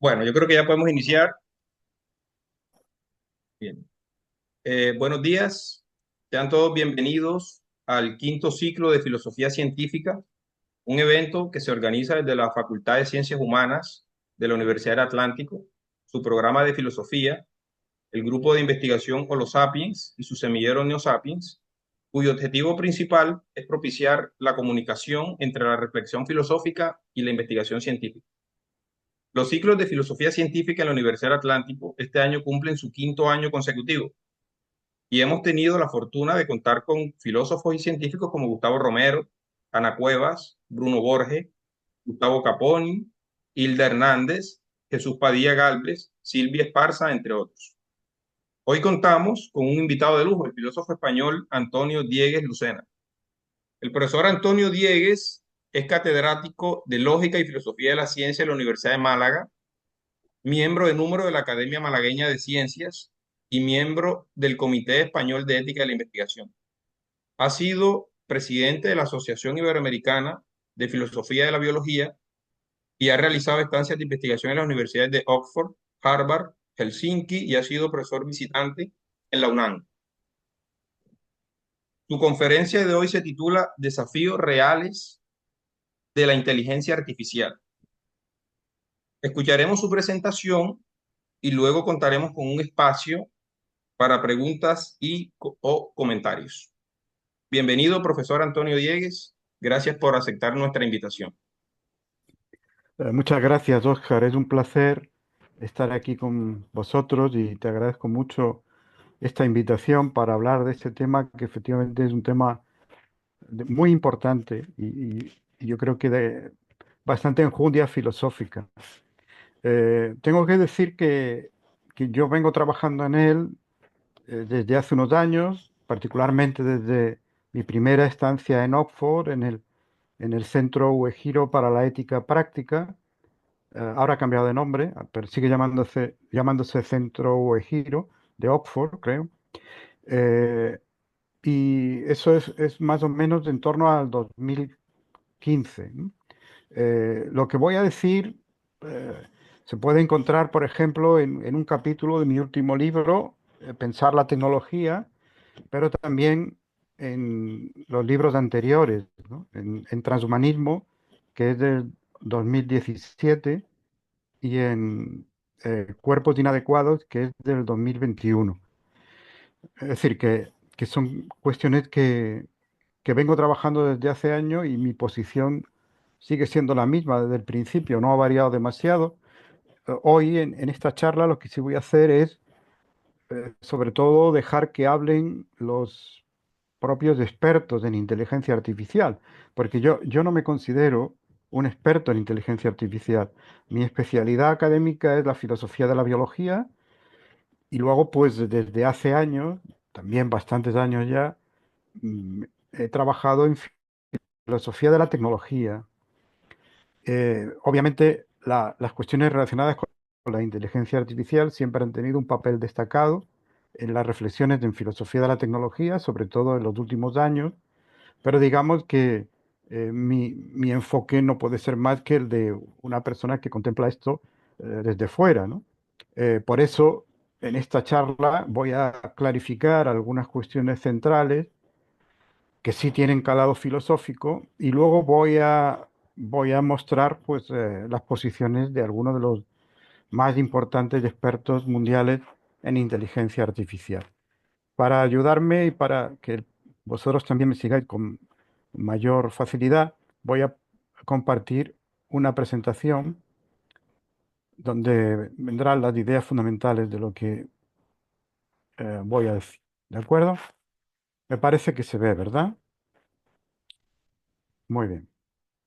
Bueno, yo creo que ya podemos iniciar. Bien. Buenos días. Sean todos bienvenidos al quinto ciclo de Filosofía Científica, un evento que se organiza desde la Facultad de Ciencias Humanas de la Universidad del Atlántico, su programa de filosofía, el grupo de investigación Holo Sapiens y su semillero Neo Sapiens, cuyo objetivo principal es propiciar la comunicación entre la reflexión filosófica y la investigación científica. Los ciclos de filosofía científica en la Universidad del Atlántico este año cumplen su quinto año consecutivo y hemos tenido la fortuna de contar con filósofos y científicos como Gustavo Romero, Ana Cuevas, Bruno Borges, Gustavo Caponi, Hilda Hernández, Jesús Padilla Galvez, Silvia Esparza, entre otros. Hoy contamos con un invitado de lujo, el filósofo español Antonio Diegues Lucena. El profesor Antonio Diegues es catedrático de Lógica y Filosofía de la Ciencia de la Universidad de Málaga, miembro de número de la Academia Malagueña de Ciencias y miembro del Comité Español de Ética de la Investigación. Ha sido presidente de la Asociación Iberoamericana de Filosofía de la Biología y ha realizado estancias de investigación en las universidades de Oxford, Harvard, Helsinki y ha sido profesor visitante en la UNAM. Su conferencia de hoy se titula Desafíos reales de la inteligencia artificial. Escucharemos su presentación y luego contaremos con un espacio para preguntas o comentarios. Bienvenido, profesor Antonio Diegues. Gracias por aceptar nuestra invitación. Muchas gracias, Oscar. Es un placer estar aquí con vosotros y te agradezco mucho esta invitación para hablar de este tema que efectivamente es un tema muy importante y yo creo que de bastante enjundia filosófica. Tengo que decir que yo vengo trabajando en él desde hace unos años, particularmente desde mi primera estancia en Oxford, en el Centro Uehiro para la Ética Práctica. Ahora ha cambiado de nombre, pero sigue llamándose Centro Uehiro de Oxford, creo. Eh, y eso es más o menos en torno al 2015, ¿no? Lo que voy a decir eh, se puede encontrar, por ejemplo, en un capítulo de mi último libro, Pensar la tecnología, pero también en los libros anteriores, ¿no? En Transhumanismo, que es del 2017, y en Cuerpos Inadecuados, que es del 2021. Es decir, que son cuestiones que vengo trabajando desde hace años y mi posición sigue siendo la misma desde el principio, no ha variado demasiado. Hoy en esta charla lo que sí voy a hacer es, sobre todo, dejar que hablen los propios expertos en inteligencia artificial, porque yo no me considero un experto en inteligencia artificial. Mi especialidad académica es la filosofía de la biología y luego, pues desde hace años, también bastantes años ya, he trabajado en filosofía de la tecnología. Obviamente, las cuestiones relacionadas con la inteligencia artificial siempre han tenido un papel destacado en las reflexiones en filosofía de la tecnología, sobre todo en los últimos años, pero digamos que mi enfoque no puede ser más que el de una persona que contempla esto desde fuera, ¿no? Por eso, en esta charla voy a clarificar algunas cuestiones centrales que sí tienen calado filosófico y luego voy a mostrar pues, las posiciones de algunos de los más importantes expertos mundiales en inteligencia artificial. Para ayudarme y para que vosotros también me sigáis con mayor facilidad, voy a compartir una presentación donde vendrán las ideas fundamentales de lo que voy a decir. ¿De acuerdo? Me parece que se ve, ¿verdad? Muy bien.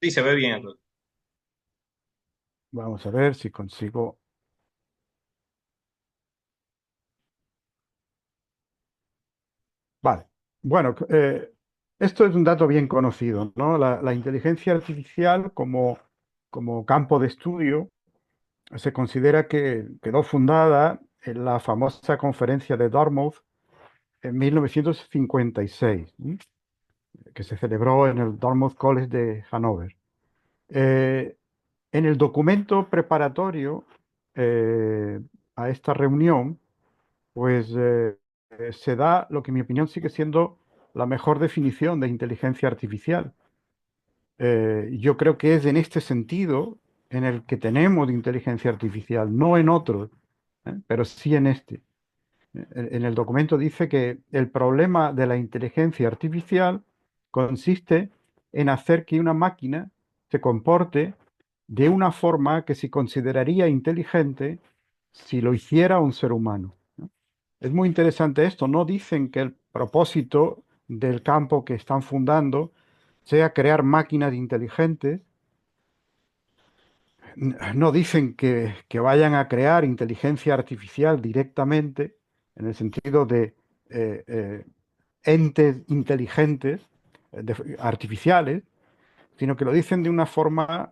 Sí, se ve bien, Antonio. Vamos a ver si consigo. Vale. Bueno, esto es un dato bien conocido, ¿no? La inteligencia artificial como campo de estudio se considera que quedó fundada en la famosa conferencia de Dartmouth en 1956, ¿m? Que se celebró en el Dartmouth College de Hannover. Eh, en el documento preparatorio eh, a esta reunión, pues se da lo que en mi opinión sigue siendo la mejor definición de inteligencia artificial. Yo creo que es en este sentido en el que tenemos inteligencia artificial, no en otros, pero sí en este. En el documento dice que el problema de la inteligencia artificial consiste en hacer que una máquina se comporte de una forma que se consideraría inteligente si lo hiciera un ser humano, ¿no? Es muy interesante esto. No dicen que el propósito del campo que están fundando sea crear máquinas inteligentes. No dicen que vayan a crear inteligencia artificial directamente, en el sentido de entes inteligentes, artificiales, sino que lo dicen de una forma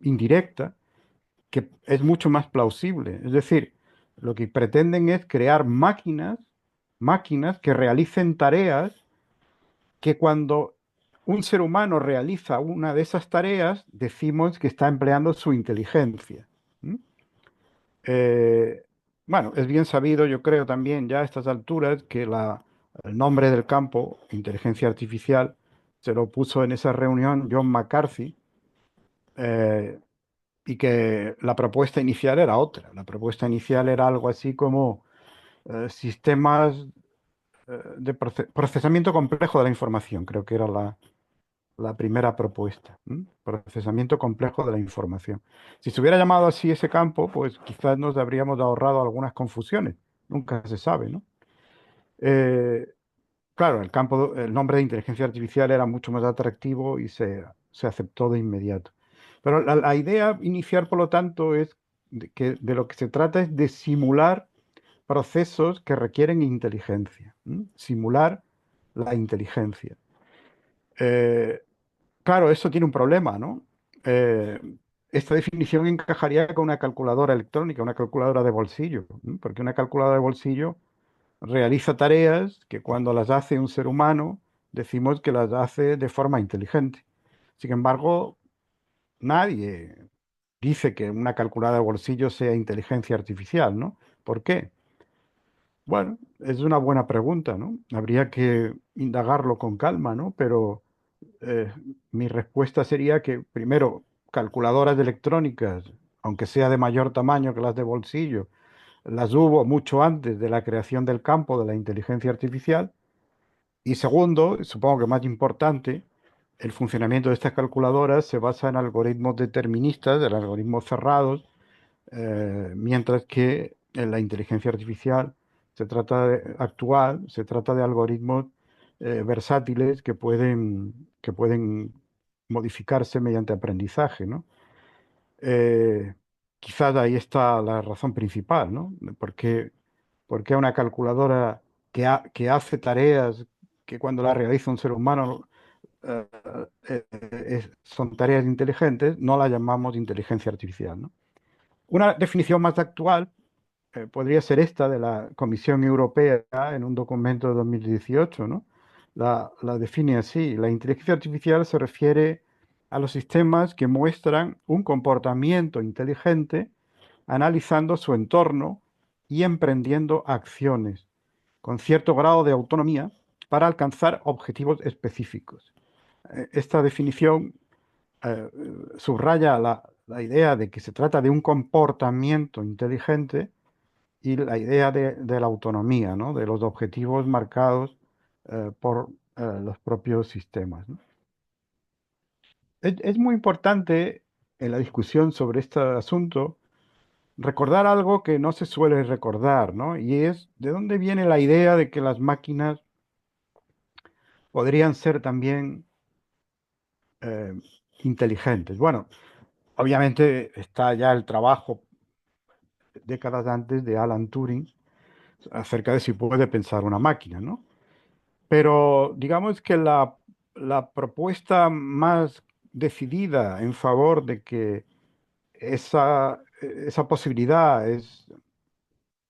indirecta, que es mucho más plausible. Es decir, lo que pretenden es crear máquinas que realicen tareas que cuando un ser humano realiza una de esas tareas, decimos que está empleando su inteligencia. ¿Mm? Eh, bueno, es bien sabido, yo creo también ya a estas alturas, que el nombre del campo, inteligencia artificial, se lo puso en esa reunión John McCarthy, eh, y que la propuesta inicial era otra. La propuesta inicial era algo así como sistemas de procesamiento complejo de la información, creo que era la primera propuesta. Procesamiento complejo de la información. Si se hubiera llamado así ese campo, pues quizás nos habríamos ahorrado algunas confusiones. Nunca se sabe, ¿no? Eh, claro, el nombre de inteligencia artificial era mucho más atractivo y se aceptó de inmediato. Pero la idea inicial, por lo tanto, es que de lo que se trata es de simular procesos que requieren inteligencia. Simular la inteligencia. Eh, Claro, eso tiene un problema, ¿no? Eh, Esta definición encajaría con una calculadora electrónica, una calculadora de bolsillo, ¿no? Porque una calculadora de bolsillo realiza tareas que cuando las hace un ser humano decimos que las hace de forma inteligente. Sin embargo, nadie dice que una calculadora de bolsillo sea inteligencia artificial, ¿no? ¿Por qué? Bueno, es una buena pregunta, ¿no? Habría que indagarlo con calma, ¿no? Pero eh, mi respuesta sería que, primero, calculadoras electrónicas, aunque sea de mayor tamaño que las de bolsillo, las hubo mucho antes de la creación del campo de la inteligencia artificial. Y segundo, supongo que más importante, el funcionamiento de estas calculadoras se basa en algoritmos deterministas, en algoritmos cerrados, mientras que en la inteligencia artificial actual se trata de algoritmos versátiles que pueden modificarse mediante aprendizaje, ¿no? Eh, Quizás ahí está la razón principal, ¿no? Por qué una calculadora que hace tareas que cuando las realiza un ser humano eh, son tareas inteligentes, no la llamamos inteligencia artificial, ¿no? Una definición más actual podría ser esta de la Comisión Europea en un documento de 2018, ¿no? La define así: la inteligencia artificial se refiere a los sistemas que muestran un comportamiento inteligente analizando su entorno y emprendiendo acciones con cierto grado de autonomía para alcanzar objetivos específicos. Esta definición eh, subraya la idea de que se trata de un comportamiento inteligente y la idea de la autonomía, ¿no? De los objetivos marcados por los propios sistemas, ¿no? Es muy importante en la discusión sobre este asunto recordar algo que no se suele recordar, ¿no? Y es de dónde viene la idea de que las máquinas podrían ser también eh, inteligentes. Bueno, obviamente está ya el trabajo décadas antes de Alan Turing acerca de si puede pensar una máquina, ¿no? Pero digamos que la propuesta más decidida en favor de que esa posibilidad es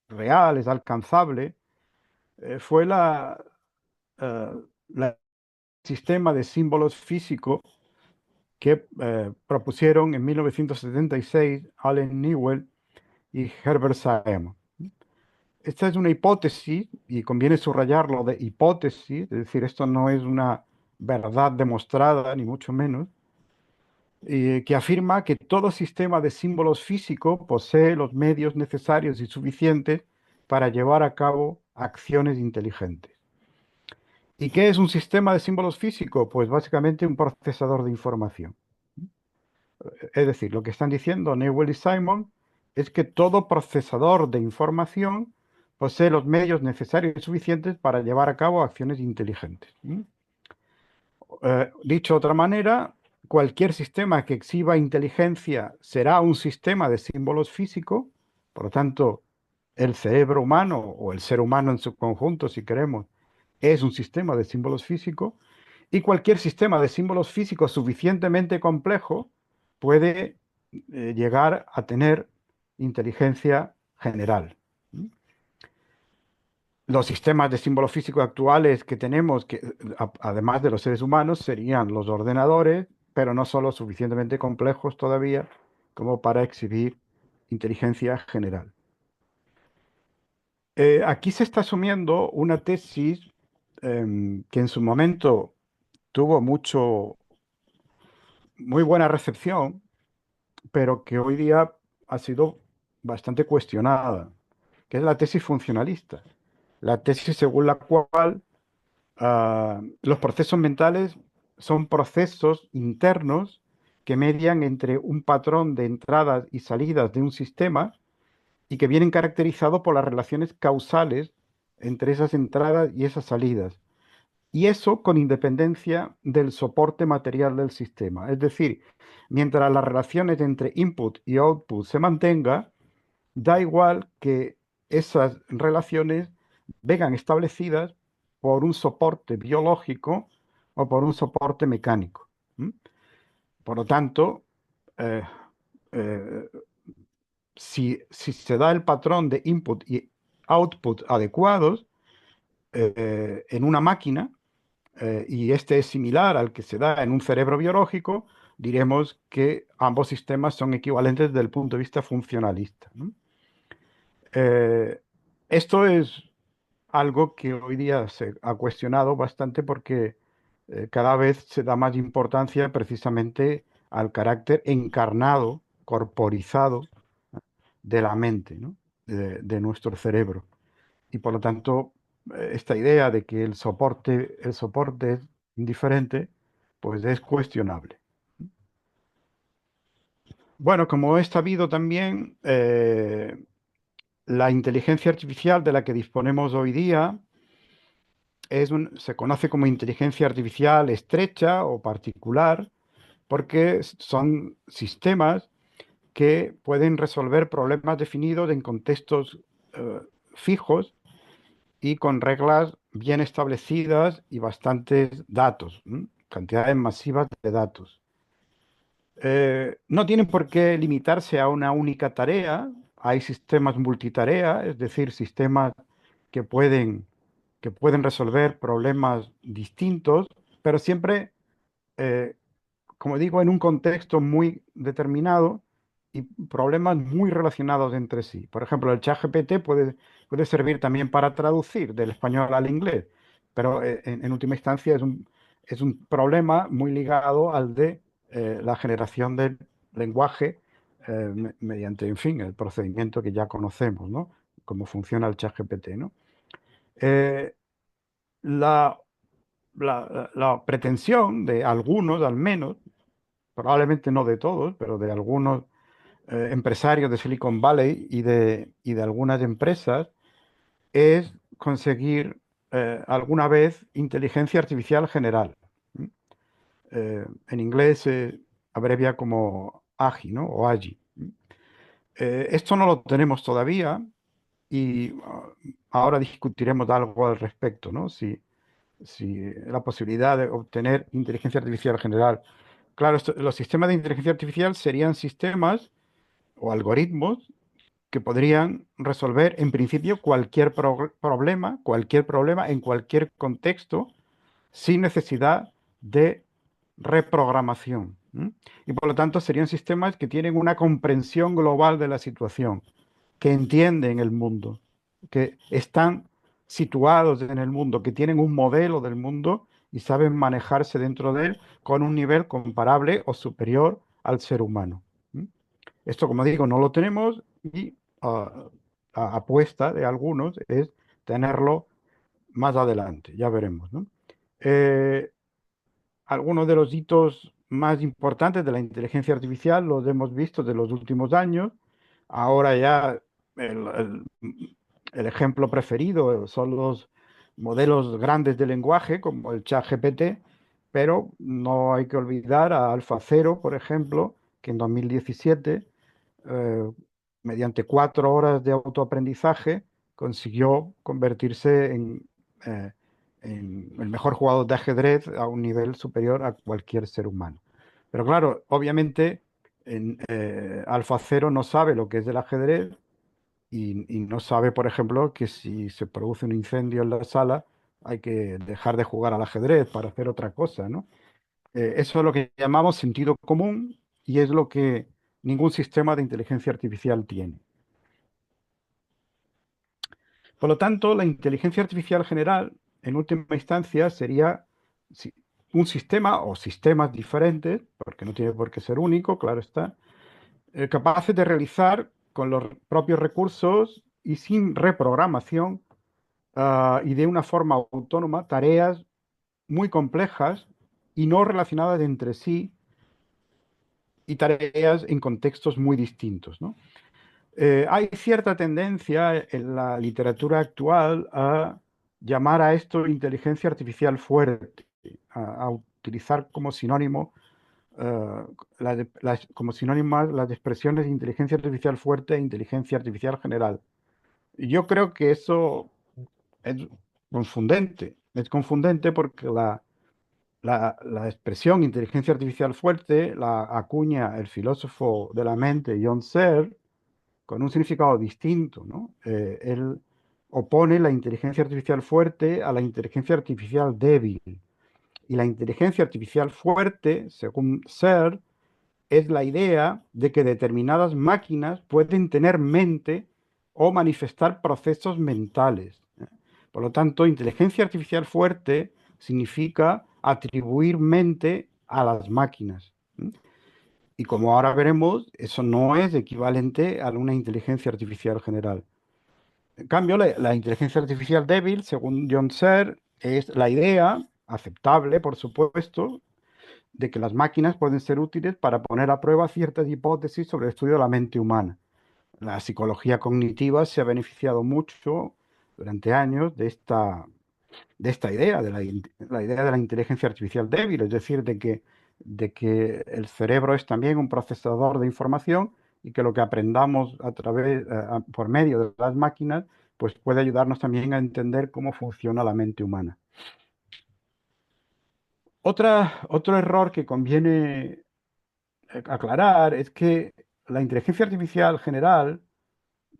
real, es alcanzable, fue eh, la sistema de símbolos físicos que propusieron en 1976 Allen Newell y Herbert Simon. Esta es una hipótesis, y conviene subrayarlo de hipótesis, es decir, esto no es una verdad demostrada, ni mucho menos, que afirma que todo sistema de símbolos físico posee los medios necesarios y suficientes para llevar a cabo acciones inteligentes. ¿Y qué es un sistema de símbolos físico? Pues básicamente un procesador de información. Es decir, lo que están diciendo Newell y Simon es que todo procesador de información posee los medios necesarios y suficientes para llevar a cabo acciones inteligentes. Dicho de otra manera, cualquier sistema que exhiba inteligencia será un sistema de símbolos físico, por lo tanto, el cerebro humano o el ser humano en su conjunto, si queremos, es un sistema de símbolos físicos, y cualquier sistema de símbolos físicos suficientemente complejo puede llegar a tener inteligencia general. Los sistemas de símbolos físicos actuales que tenemos, que además de los seres humanos, serían los ordenadores, pero no son lo suficientemente complejos todavía como para exhibir inteligencia general. Aquí se está asumiendo una tesis que en su momento tuvo muy buena recepción, pero que hoy día ha sido bastante cuestionada, que es la tesis funcionalista. La tesis según la cual los procesos mentales son procesos internos que median entre un patrón de entradas y salidas de un sistema y que vienen caracterizados por las relaciones causales entre esas entradas y esas salidas. Y eso con independencia del soporte material del sistema. Es decir, mientras las relaciones entre input y output se mantengan, da igual que esas relaciones vengan establecidas por un soporte biológico o por un soporte mecánico. ¿Mm? Por lo tanto, eh, eh, si se da el patrón de input y output adecuados en una máquina, y este es similar al que se da en un cerebro biológico, diremos que ambos sistemas son equivalentes desde el punto de vista funcionalista, ¿no? Eh, Esto es algo que hoy día se ha cuestionado bastante porque cada vez se da más importancia precisamente al carácter encarnado, corporizado de la mente, ¿no? De nuestro cerebro. Y por lo tanto, esta idea de que el soporte es indiferente, pues es cuestionable. Bueno, como es sabido también, la inteligencia artificial de la que disponemos hoy día se conoce como inteligencia artificial estrecha o particular, porque son sistemas que pueden resolver problemas definidos en contextos fijos y con reglas bien establecidas y bastantes datos, cantidades masivas de datos. No tienen por qué limitarse a una única tarea. Hay sistemas multitarea, es decir, sistemas que pueden, que pueden resolver problemas distintos, pero siempre, eh, como digo, en un contexto muy determinado y problemas muy relacionados entre sí. Por ejemplo, el ChatGPT puede servir también para traducir del español al inglés, pero en última instancia es un problema muy ligado al de la generación del lenguaje mediante, en fin, el procedimiento que ya conocemos, ¿no? Cómo funciona el ChatGPT, ¿no? Eh, la, la pretensión de algunos, al menos, probablemente no de todos, pero de algunos empresarios de Silicon Valley y de algunas empresas, es conseguir alguna vez inteligencia artificial general. ¿Mm? En inglés se abrevia como AGI, ¿no? O AGI. Esto no lo tenemos todavía y ahora discutiremos algo al respecto, ¿no? Si la posibilidad de obtener inteligencia artificial general. Claro, los sistemas de inteligencia artificial serían sistemas o algoritmos que podrían resolver en principio cualquier problema en cualquier contexto sin necesidad de reprogramación. Y por lo tanto serían sistemas que tienen una comprensión global de la situación. que entienden el mundo, que están situados en el mundo, que tienen un modelo del mundo y saben manejarse dentro de él con un nivel comparable o superior al ser humano. ¿Mm? Esto, como digo, no lo tenemos y la apuesta de algunos es tenerlo más adelante, ya veremos, ¿no? Eh, Algunos de los hitos más importantes de la inteligencia artificial los hemos visto de los últimos años. Ahora ya el, el- el ejemplo preferido son los modelos grandes de lenguaje, como el ChatGPT, pero no hay que olvidar a AlphaZero, por ejemplo, que en 2017, eh, mediante 4 horas de autoaprendizaje, consiguió convertirse eh, en el mejor jugador de ajedrez a un nivel superior a cualquier ser humano. Pero claro, obviamente AlphaZero no sabe lo que es el ajedrez y no sabe, por ejemplo, que si se produce un incendio en la sala hay que dejar de jugar al ajedrez para hacer otra cosa, ¿no? Eso es lo que llamamos sentido común y es lo que ningún sistema de inteligencia artificial tiene. Por lo tanto, la inteligencia artificial general, en última instancia, sería si- un sistema o sistemas diferentes, porque no tiene por qué ser único, claro está, capaces de realizar con los propios recursos y sin reprogramación, y de una forma autónoma tareas muy complejas y no relacionadas entre sí y tareas en contextos muy distintos, ¿no? Hay cierta tendencia en la literatura actual a llamar a esto inteligencia artificial fuerte, a utilizar como sinónimo, como sinónimas las expresiones de inteligencia artificial fuerte e inteligencia artificial general. Yo creo que eso es confundente. Es confundente porque la expresión inteligencia artificial fuerte la acuña el filósofo de la mente John Searle con un significado distinto, ¿no? Él opone la inteligencia artificial fuerte a la inteligencia artificial débil. Y la inteligencia artificial fuerte, según Searle, es la idea de que determinadas máquinas pueden tener mente o manifestar procesos mentales. Por lo tanto, inteligencia artificial fuerte significa atribuir mente a las máquinas. Y como ahora veremos, eso no es equivalente a una inteligencia artificial general. En cambio, la inteligencia artificial débil, según John Searle, es la idea, aceptable por supuesto, de que las máquinas pueden ser útiles para poner a prueba ciertas hipótesis sobre el estudio de la mente humana. La psicología cognitiva se ha beneficiado mucho durante años de esta idea, la idea de la inteligencia artificial débil, es decir, de que el cerebro es también un procesador de información y que lo que aprendamos por medio de las máquinas, pues puede ayudarnos también a entender cómo funciona la mente humana. Otro error que conviene aclarar es que la inteligencia artificial general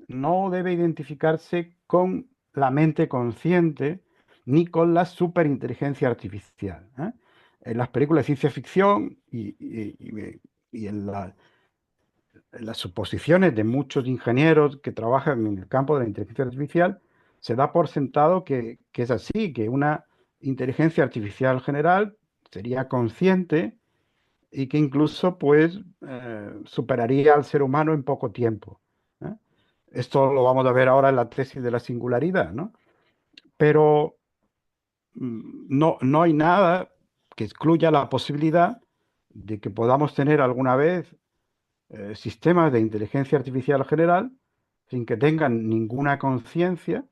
no debe identificarse con la mente consciente ni con la superinteligencia artificial, ¿eh? En las películas de ciencia ficción y en las suposiciones de muchos ingenieros que trabajan en el campo de la inteligencia artificial, se da por sentado que es así, que una inteligencia artificial general sería consciente y que incluso pues superaría al ser humano en poco tiempo, ¿eh? Esto lo vamos a ver ahora en la tesis de la singularidad, ¿no? Pero no hay nada que excluya la posibilidad de que podamos tener alguna vez sistemas de inteligencia artificial general sin que tengan ninguna conciencia.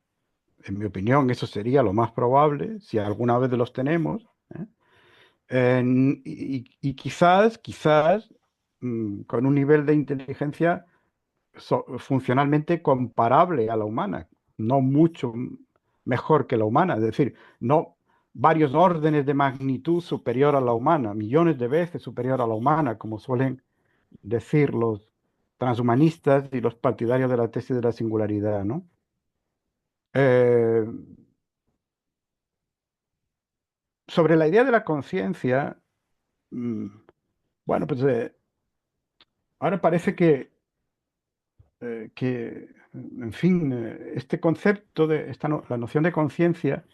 En mi opinión, eso sería lo más probable, si alguna vez los tenemos, ¿eh? Y quizás, con un nivel de inteligencia funcionalmente comparable a la humana, no mucho mejor que la humana, es decir, no varios órdenes de magnitud superior a la humana, millones de veces superior a la humana, como suelen decir los transhumanistas y los partidarios de la tesis de la singularidad, ¿no? Eh, Sobre la idea de la conciencia, mm, bueno, pues ahora parece que en fin, este concepto de la noción de conciencia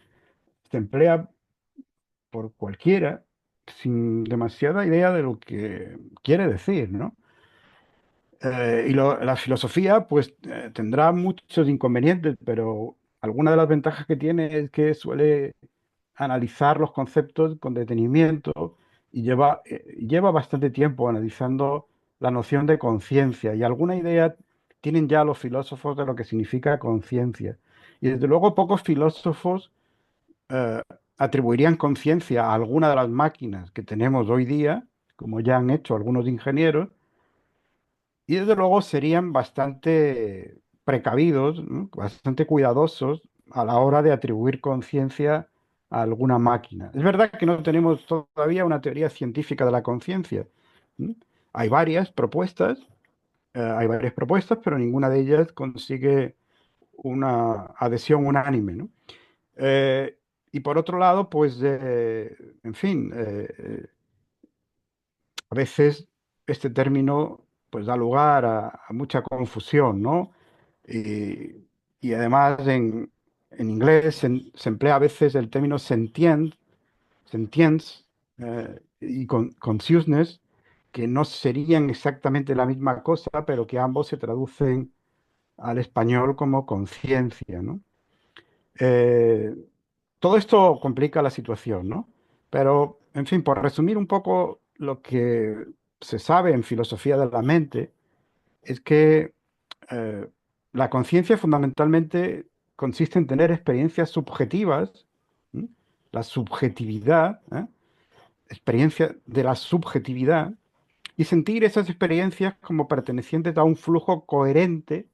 se emplea por cualquiera sin demasiada idea de lo que quiere decir, ¿no? La filosofía, pues, tendrá muchos inconvenientes, pero alguna de las ventajas que tiene es que suele analizar los conceptos con detenimiento y lleva bastante tiempo analizando la noción de conciencia y alguna idea tienen ya los filósofos de lo que significa conciencia. Y desde luego pocos filósofos eh, atribuirían conciencia a alguna de las máquinas que tenemos hoy día, como ya han hecho algunos ingenieros, y desde luego serían bastante precavidos, ¿no? Bastante cuidadosos a la hora de atribuir conciencia a alguna máquina. Es verdad que no tenemos todavía una teoría científica de la conciencia. ¿No? Hay hay varias propuestas, pero ninguna de ellas consigue una adhesión unánime, ¿no? Eh, y por otro lado, pues, en fin, a veces este término pues da lugar a mucha confusión, ¿no? Y, y además en inglés se emplea a veces el término sentience y consciousness, que no serían exactamente la misma cosa, pero que ambos se traducen al español como conciencia, ¿no? Eh, Todo esto complica la situación, ¿no? Pero, en fin, por resumir un poco lo que se sabe en filosofía de la mente, es que eh, la conciencia fundamentalmente consiste en tener experiencias subjetivas, ¿m? La subjetividad, experiencia de la subjetividad, y sentir esas experiencias como pertenecientes a un flujo coherente,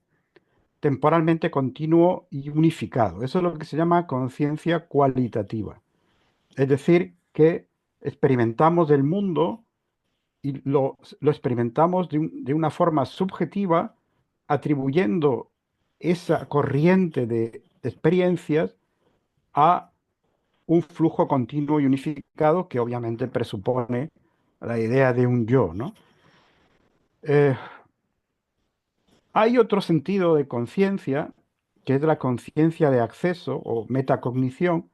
temporalmente continuo y unificado. Eso es lo que se llama conciencia cualitativa. Es decir, que experimentamos el mundo y lo experimentamos de una forma subjetiva, atribuyendo esa corriente de experiencias a un flujo continuo y unificado que obviamente presupone la idea de un yo, ¿no? Eh, Hay otro sentido de conciencia, que es la conciencia de acceso o metacognición,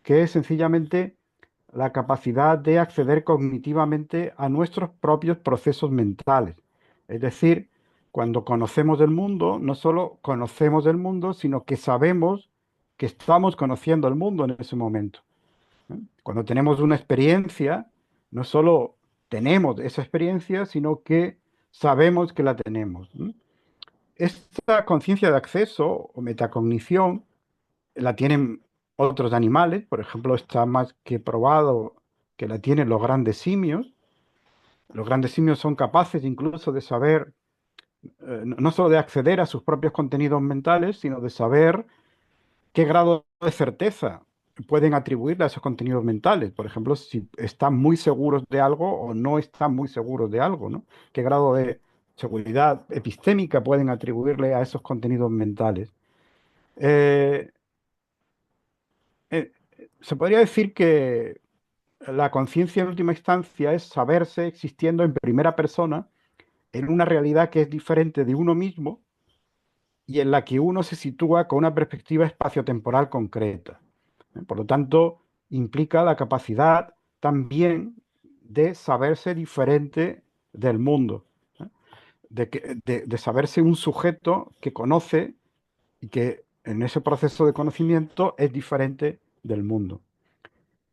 que es sencillamente la capacidad de acceder cognitivamente a nuestros propios procesos mentales. Es decir, cuando conocemos el mundo, no solo conocemos el mundo, sino que sabemos que estamos conociendo el mundo en ese momento. ¿Eh? Cuando tenemos una experiencia, no solo tenemos esa experiencia, sino que sabemos que la tenemos. ¿Eh? Esta conciencia de acceso o metacognición la tienen otros animales, por ejemplo, está más que probado que la tienen los grandes simios. Los grandes simios son capaces incluso de saber, no solo de acceder a sus propios contenidos mentales, sino de saber qué grado de certeza pueden atribuirle a esos contenidos mentales. Por ejemplo, si están muy seguros de algo o no están muy seguros de algo, ¿no? ¿Qué grado de seguridad epistémica pueden atribuirle a esos contenidos mentales? Eh, eh, Se podría decir que la conciencia en última instancia es saberse existiendo en primera persona en una realidad que es diferente de uno mismo y en la que uno se sitúa con una perspectiva espaciotemporal concreta. Por lo tanto, implica la capacidad también de saberse diferente del mundo, ¿eh? De saberse un sujeto que conoce y que en ese proceso de conocimiento es diferente del mundo.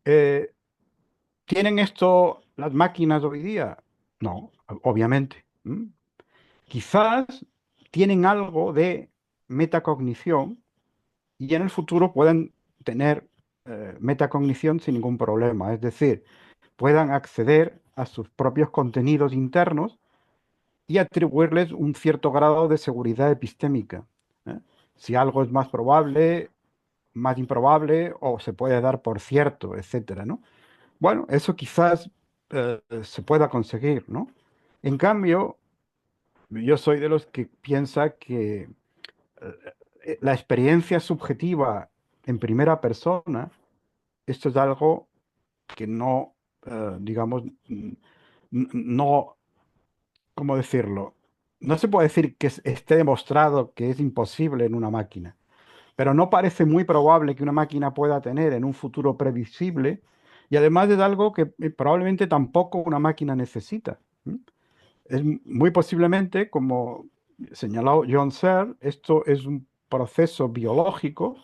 Eh, ¿Tienen esto las máquinas hoy día? No, obviamente. ¿M? Quizás tienen algo de metacognición y en el futuro puedan tener metacognición sin ningún problema. Es decir, puedan acceder a sus propios contenidos internos y atribuirles un cierto grado de seguridad epistémica. ¿Eh? Si algo es más probable, más improbable o se puede dar por cierto, etcétera, ¿no? Bueno, eso quizás se pueda conseguir, ¿no? En cambio, yo soy de los que piensa que la experiencia subjetiva en primera persona, esto es algo que no, digamos, no, ¿cómo decirlo? no se puede decir que esté demostrado que es imposible en una máquina, pero no parece muy probable que una máquina pueda tener en un futuro previsible, y además es algo que probablemente tampoco una máquina necesita. ¿M? Es muy posiblemente, como señaló John Searle, esto es un proceso biológico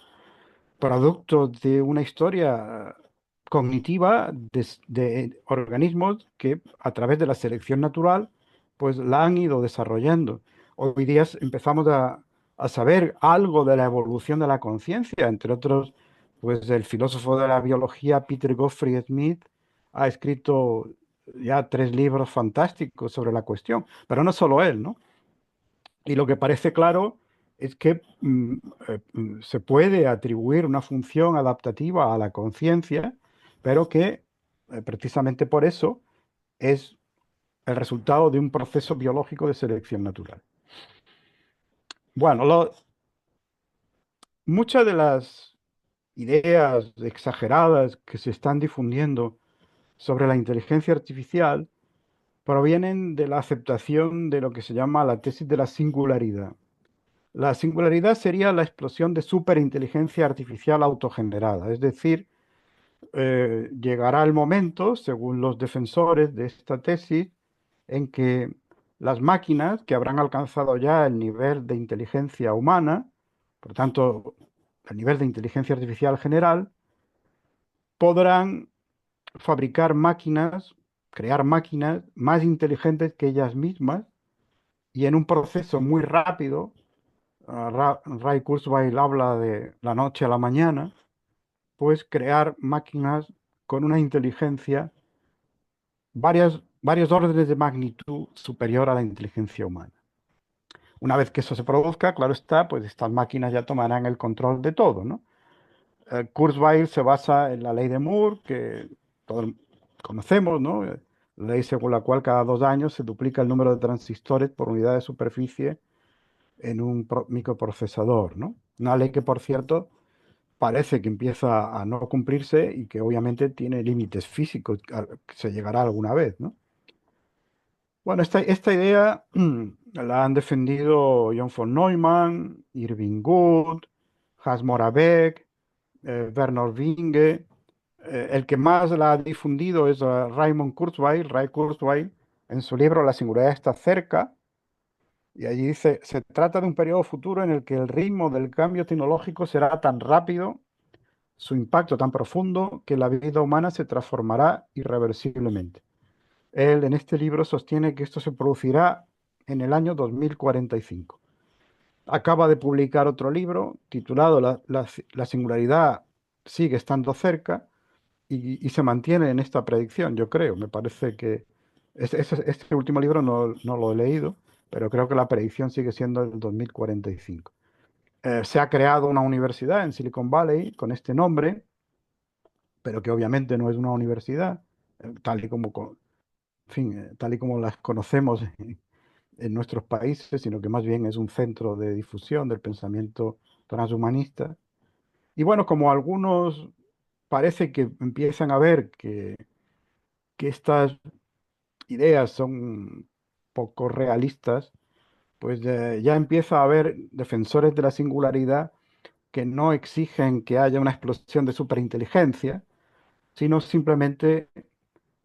producto de una historia cognitiva de organismos que a través de la selección natural pues la han ido desarrollando. Hoy día empezamos a saber algo de la evolución de la conciencia, entre otros, pues el filósofo de la biología Peter Gottfried Smith ha escrito ya 3 libros fantásticos sobre la cuestión, pero no solo él, ¿no? Y lo que parece claro es que se puede atribuir una función adaptativa a la conciencia, pero que precisamente por eso es el resultado de un proceso biológico de selección natural. Bueno, muchas de las ideas exageradas que se están difundiendo sobre la inteligencia artificial provienen de la aceptación de lo que se llama la tesis de la singularidad. La singularidad sería la explosión de superinteligencia artificial autogenerada, es decir, llegará el momento, según los defensores de esta tesis, en que las máquinas que habrán alcanzado ya el nivel de inteligencia humana, por tanto, el nivel de inteligencia artificial general, podrán fabricar máquinas, crear máquinas más inteligentes que ellas mismas y en un proceso muy rápido. Ray Kurzweil habla de la noche a la mañana, pues crear máquinas con una inteligencia varios órdenes de magnitud superior a la inteligencia humana. Una vez que eso se produzca, claro está, pues estas máquinas ya tomarán el control de todo, ¿no? Kurzweil se basa en la ley de Moore, que todos conocemos, ¿no? Ley según la cual cada 2 años se duplica el número de transistores por unidad de superficie en un microprocesador, ¿no? Una ley que, por cierto, parece que empieza a no cumplirse y que obviamente tiene límites físicos que se llegará alguna vez, ¿no? Bueno, esta idea la han defendido John von Neumann, Irving Wood, Hans Moravec, Bernard Winge. El que más la ha difundido es Raymond Kurzweil, Ray Kurzweil, en su libro La singularidad está cerca, y allí dice, se trata de un periodo futuro en el que el ritmo del cambio tecnológico será tan rápido, su impacto tan profundo, que la vida humana se transformará irreversiblemente. Él en este libro sostiene que esto se producirá en el año 2045. Acaba de publicar otro libro titulado La singularidad sigue estando cerca y se mantiene en esta predicción, yo creo. Me parece que este último libro no lo he leído, pero creo que la predicción sigue siendo el 2045. Se ha creado una universidad en Silicon Valley con este nombre, pero que obviamente no es una universidad, tal y como, en fin, tal y como las conocemos en nuestros países, sino que más bien es un centro de difusión del pensamiento transhumanista. Y bueno, como algunos parece que empiezan a ver que estas ideas son poco realistas, pues ya empieza a haber defensores de la singularidad que no exigen que haya una explosión de superinteligencia, sino simplemente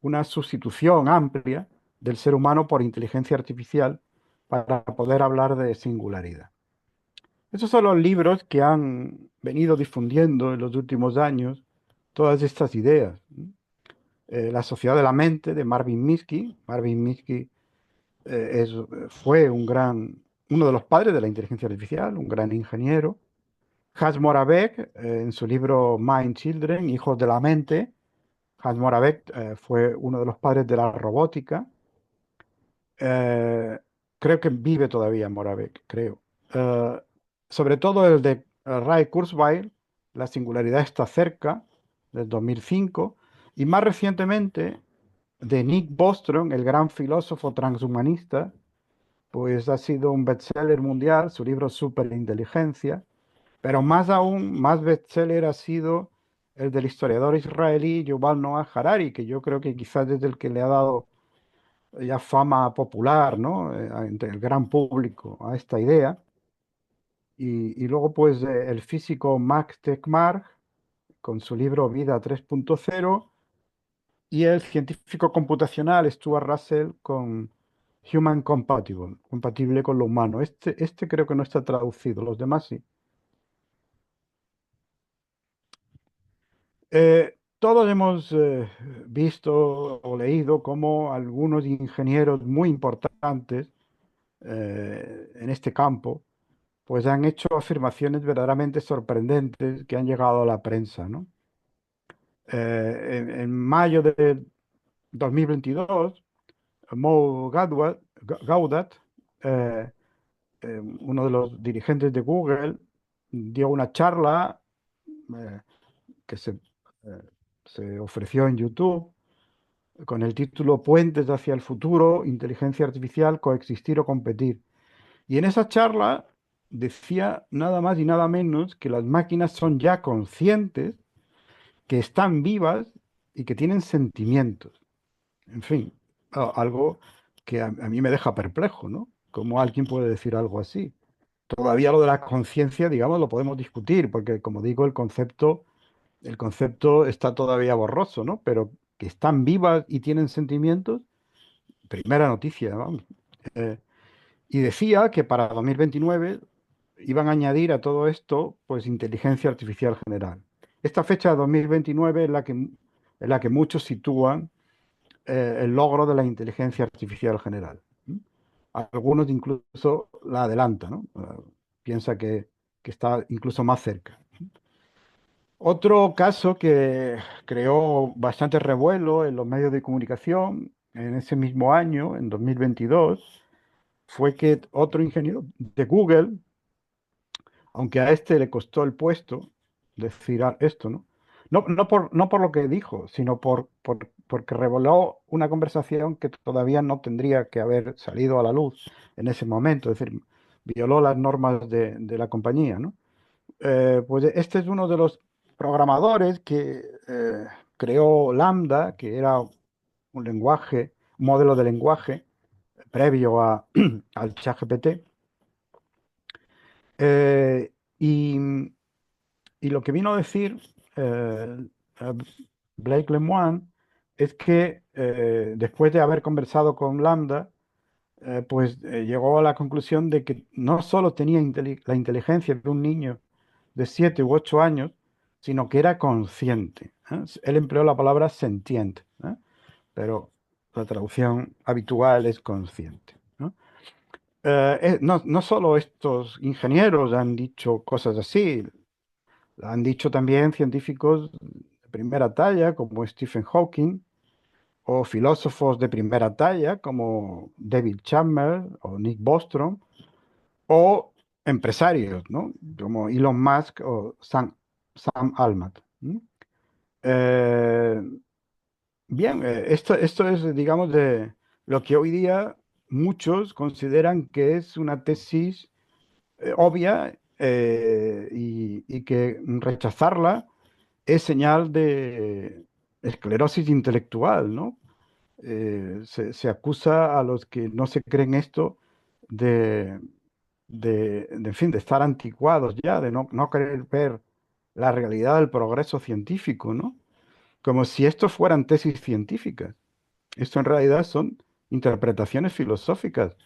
una sustitución amplia del ser humano por inteligencia artificial para poder hablar de singularidad. Esos son los libros que han venido difundiendo en los últimos años todas estas ideas. La sociedad de la mente de Marvin Minsky. Marvin Minsky fue uno de los padres de la inteligencia artificial, un gran ingeniero. Hans Moravec, en su libro Mind Children, Hijos de la Mente, Hans Moravec fue uno de los padres de la robótica. Eh, Creo que vive todavía Moravec, creo. Eh, Sobre todo el de Ray Kurzweil, La singularidad está cerca, del 2005, y más recientemente de Nick Bostrom, el gran filósofo transhumanista, pues ha sido un bestseller mundial, su libro Superinteligencia, pero más aún, más bestseller ha sido el del historiador israelí Yuval Noah Harari, que yo creo que quizás es el que le ha dado ya fama popular, ¿no? Entre el gran público a esta idea. Y luego, pues, el físico Max Tegmark, con su libro Vida 3.0, y el científico computacional Stuart Russell con Human Compatible, compatible con lo humano. Este creo que no está traducido, los demás sí. Todos hemos visto o leído cómo algunos ingenieros muy importantes en este campo pues han hecho afirmaciones verdaderamente sorprendentes que han llegado a la prensa, ¿no? En mayo de 2022, Mo Gaudat, eh, uno de los dirigentes de Google, dio una charla eh, que se ofreció en YouTube con el título Puentes hacia el futuro, inteligencia artificial, coexistir o competir. Y en esa charla decía nada más y nada menos que las máquinas son ya conscientes, que están vivas y que tienen sentimientos. En fin, algo que a mí me deja perplejo, ¿no? ¿Cómo alguien puede decir algo así? Todavía lo de la conciencia, digamos, lo podemos discutir, porque como digo, el concepto está todavía borroso, ¿no? Pero que están vivas y tienen sentimientos, primera noticia, vamos. Eh, y decía que para 2029 iban a añadir a todo esto, pues, inteligencia artificial general. Esta fecha de 2029 es la que muchos sitúan el logro de la inteligencia artificial general. Algunos incluso la adelantan, ¿no? Piensa que está incluso más cerca. Otro caso que creó bastante revuelo en los medios de comunicación en ese mismo año, en 2022, fue que otro ingeniero de Google, aunque a este le costó el puesto decir esto, ¿no? No por lo que dijo, sino porque reveló una conversación que todavía no tendría que haber salido a la luz en ese momento, es decir, violó las normas de la compañía, ¿no? Pues este es uno de los programadores que creó Lambda, que era un lenguaje, un modelo de lenguaje previo al ChatGPT. Eh, y, y lo que vino a decir a Blake Lemoine es que después de haber conversado con Lambda, pues llegó a la conclusión de que no solo tenía la inteligencia de un niño de 7 u 8 años, sino que era consciente. Él empleó la palabra sentient, pero la traducción habitual es consciente, ¿no? No solo estos ingenieros han dicho cosas así, han dicho también científicos de primera talla como Stephen Hawking o filósofos de primera talla como David Chalmers o Nick Bostrom o empresarios, ¿no? Como Elon Musk o Sam Altman. Eh, Bien, esto es, digamos, de lo que hoy día muchos consideran que es una tesis obvia y que rechazarla es señal de esclerosis intelectual, ¿no? Se acusa a los que no se creen esto de, en fin, de estar anticuados ya, de no querer ver la realidad del progreso científico, ¿no? Como si esto fueran tesis científicas. Esto en realidad son interpretaciones filosóficas.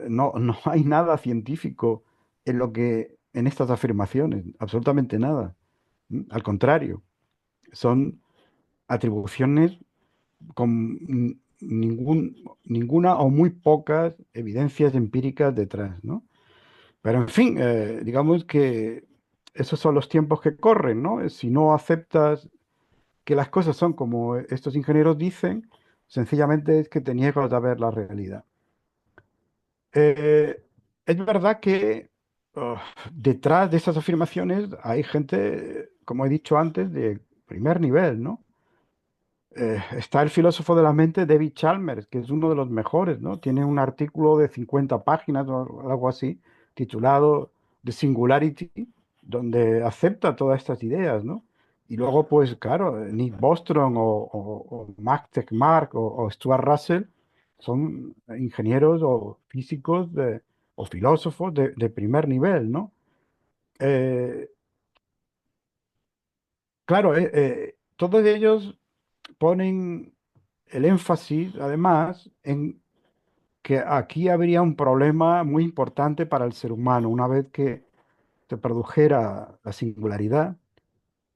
No hay nada científico en estas afirmaciones, absolutamente nada. Al contrario, son atribuciones con ninguna o muy pocas evidencias empíricas detrás, ¿no? Pero en fin, digamos que esos son los tiempos que corren, ¿no? Si no aceptas que las cosas son como estos ingenieros dicen, sencillamente es que te niegas a ver la realidad. Eh, es verdad que detrás de esas afirmaciones hay gente, como he dicho antes, de primer nivel, ¿no? Está el filósofo de la mente David Chalmers, que es uno de los mejores, ¿no? Tiene un artículo de 50 páginas o algo así, titulado The Singularity, donde acepta todas estas ideas, ¿no? Y luego, pues claro, Nick Bostrom o Max Tegmark o Stuart Russell, son ingenieros o físicos o filósofos de primer nivel, ¿no? Eh, claro, todos ellos ponen el énfasis, además, en que aquí habría un problema muy importante para el ser humano. Una vez que se produjera la singularidad,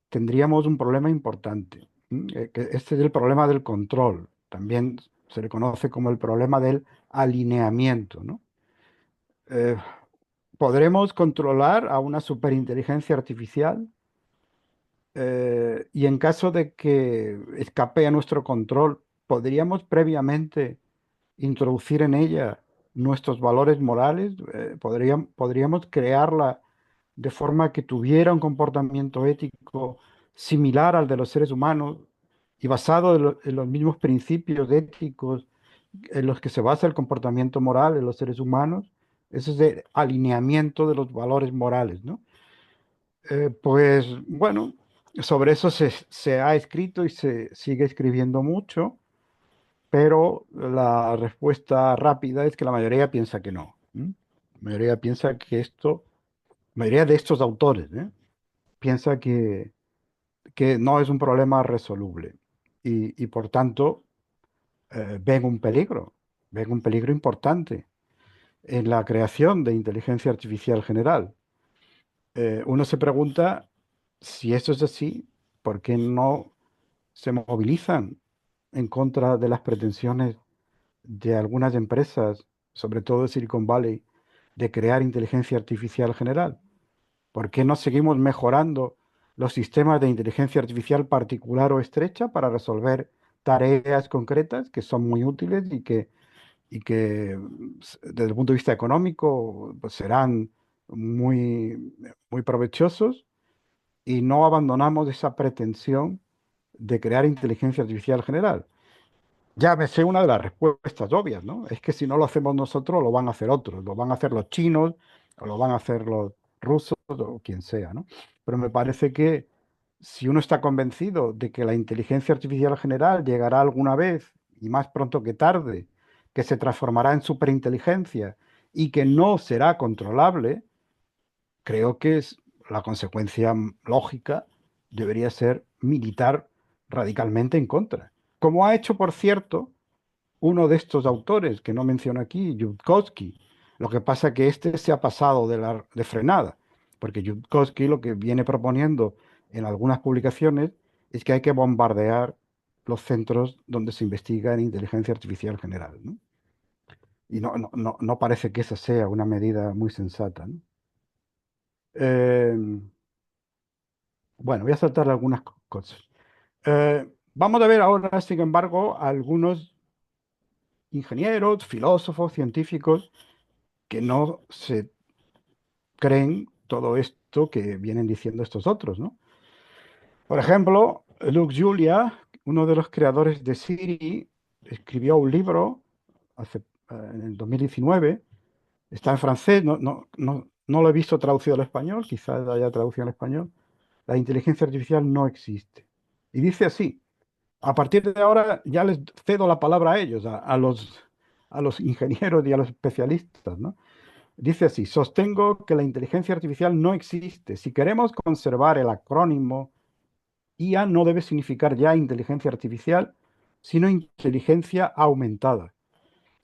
tendríamos un problema importante. Que este es el problema del control. También se le conoce como el problema del alineamiento, ¿no? Eh, ¿Podremos controlar a una superinteligencia artificial? Y en caso de que escape a nuestro control, ¿podríamos previamente introducir en ella nuestros valores morales? ¿Podríamos crearla de forma que tuviera un comportamiento ético similar al de los seres humanos y basado en los mismos principios éticos en los que se basa el comportamiento moral en los seres humanos? Ese es el alineamiento de los valores morales, ¿no? Pues bueno, sobre eso se ha escrito y se sigue escribiendo mucho, pero la respuesta rápida es que la mayoría piensa que no. ¿M? La mayoría piensa que la mayoría de estos autores, piensa que no es un problema resoluble y por tanto ven un peligro importante en la creación de inteligencia artificial general. Uno se pregunta si esto es así, ¿por qué no se movilizan en contra de las pretensiones de algunas empresas, sobre todo de Silicon Valley, de crear inteligencia artificial general? ¿Por qué no seguimos mejorando los sistemas de inteligencia artificial particular o estrecha para resolver tareas concretas que son muy útiles y que desde el punto de vista económico pues, serán muy provechosos? Y no abandonamos esa pretensión de crear inteligencia artificial general. Ya me sé una de las respuestas obvias, ¿no? Es que si no lo hacemos nosotros, lo van a hacer otros, lo van a hacer los chinos, o lo van a hacer los rusos, o quien sea, ¿no? Pero me parece que si uno está convencido de que la inteligencia artificial general llegará alguna vez, y más pronto que tarde, que se transformará en superinteligencia y que no será controlable, creo que es la consecuencia lógica debería ser militar radicalmente en contra. Como ha hecho, por cierto, uno de estos autores que no menciono aquí, Yudkowsky. Lo que pasa es que este se ha pasado de frenada, porque Yudkowsky lo que viene proponiendo en algunas publicaciones es que hay que bombardear los centros donde se investiga en inteligencia artificial general, ¿no? Y no parece que esa sea una medida muy sensata, ¿no? Eh, bueno, voy a saltar algunas cosas. Vamos a ver ahora, sin embargo, algunos ingenieros, filósofos, científicos que no se creen todo esto que vienen diciendo estos otros, ¿no? Por ejemplo, Luc Julia, uno de los creadores de Siri, escribió un libro en el 2019, está en francés, no lo he visto traducido al español, quizás haya traducido al español. La inteligencia artificial no existe. Y dice así: a partir de ahora ya les cedo la palabra a ellos, a los ingenieros y a los especialistas, ¿no? Dice así: sostengo que la inteligencia artificial no existe. Si queremos conservar el acrónimo, IA no debe significar ya inteligencia artificial, sino inteligencia aumentada.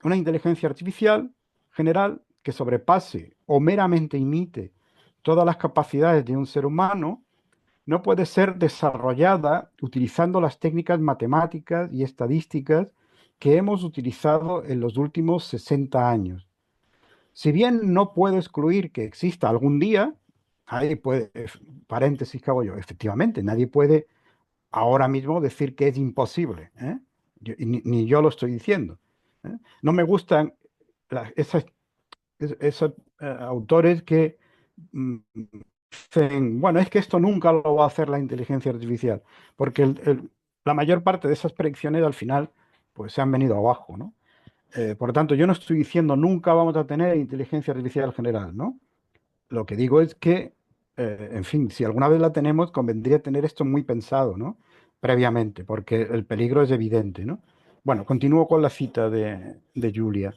Una inteligencia artificial general que sobrepase o meramente imite todas las capacidades de un ser humano no puede ser desarrollada utilizando las técnicas matemáticas y estadísticas que hemos utilizado en los últimos 60 años. Si bien no puedo excluir que exista algún día, ahí puede, paréntesis que hago yo, efectivamente, nadie puede ahora mismo decir que es imposible, ¿eh? Ni yo lo estoy diciendo, ¿eh? No me gustan esas, esos autores que mm, dicen, bueno, es que esto nunca lo va a hacer la inteligencia artificial, porque la mayor parte de esas predicciones al final pues se han venido abajo, ¿no? Por lo tanto, yo no estoy diciendo nunca vamos a tener inteligencia artificial general, ¿no? Lo que digo es que, en fin, si alguna vez la tenemos, convendría tener esto muy pensado, ¿no? Previamente, porque el peligro es evidente, ¿no? Bueno, continúo con la cita de Julia.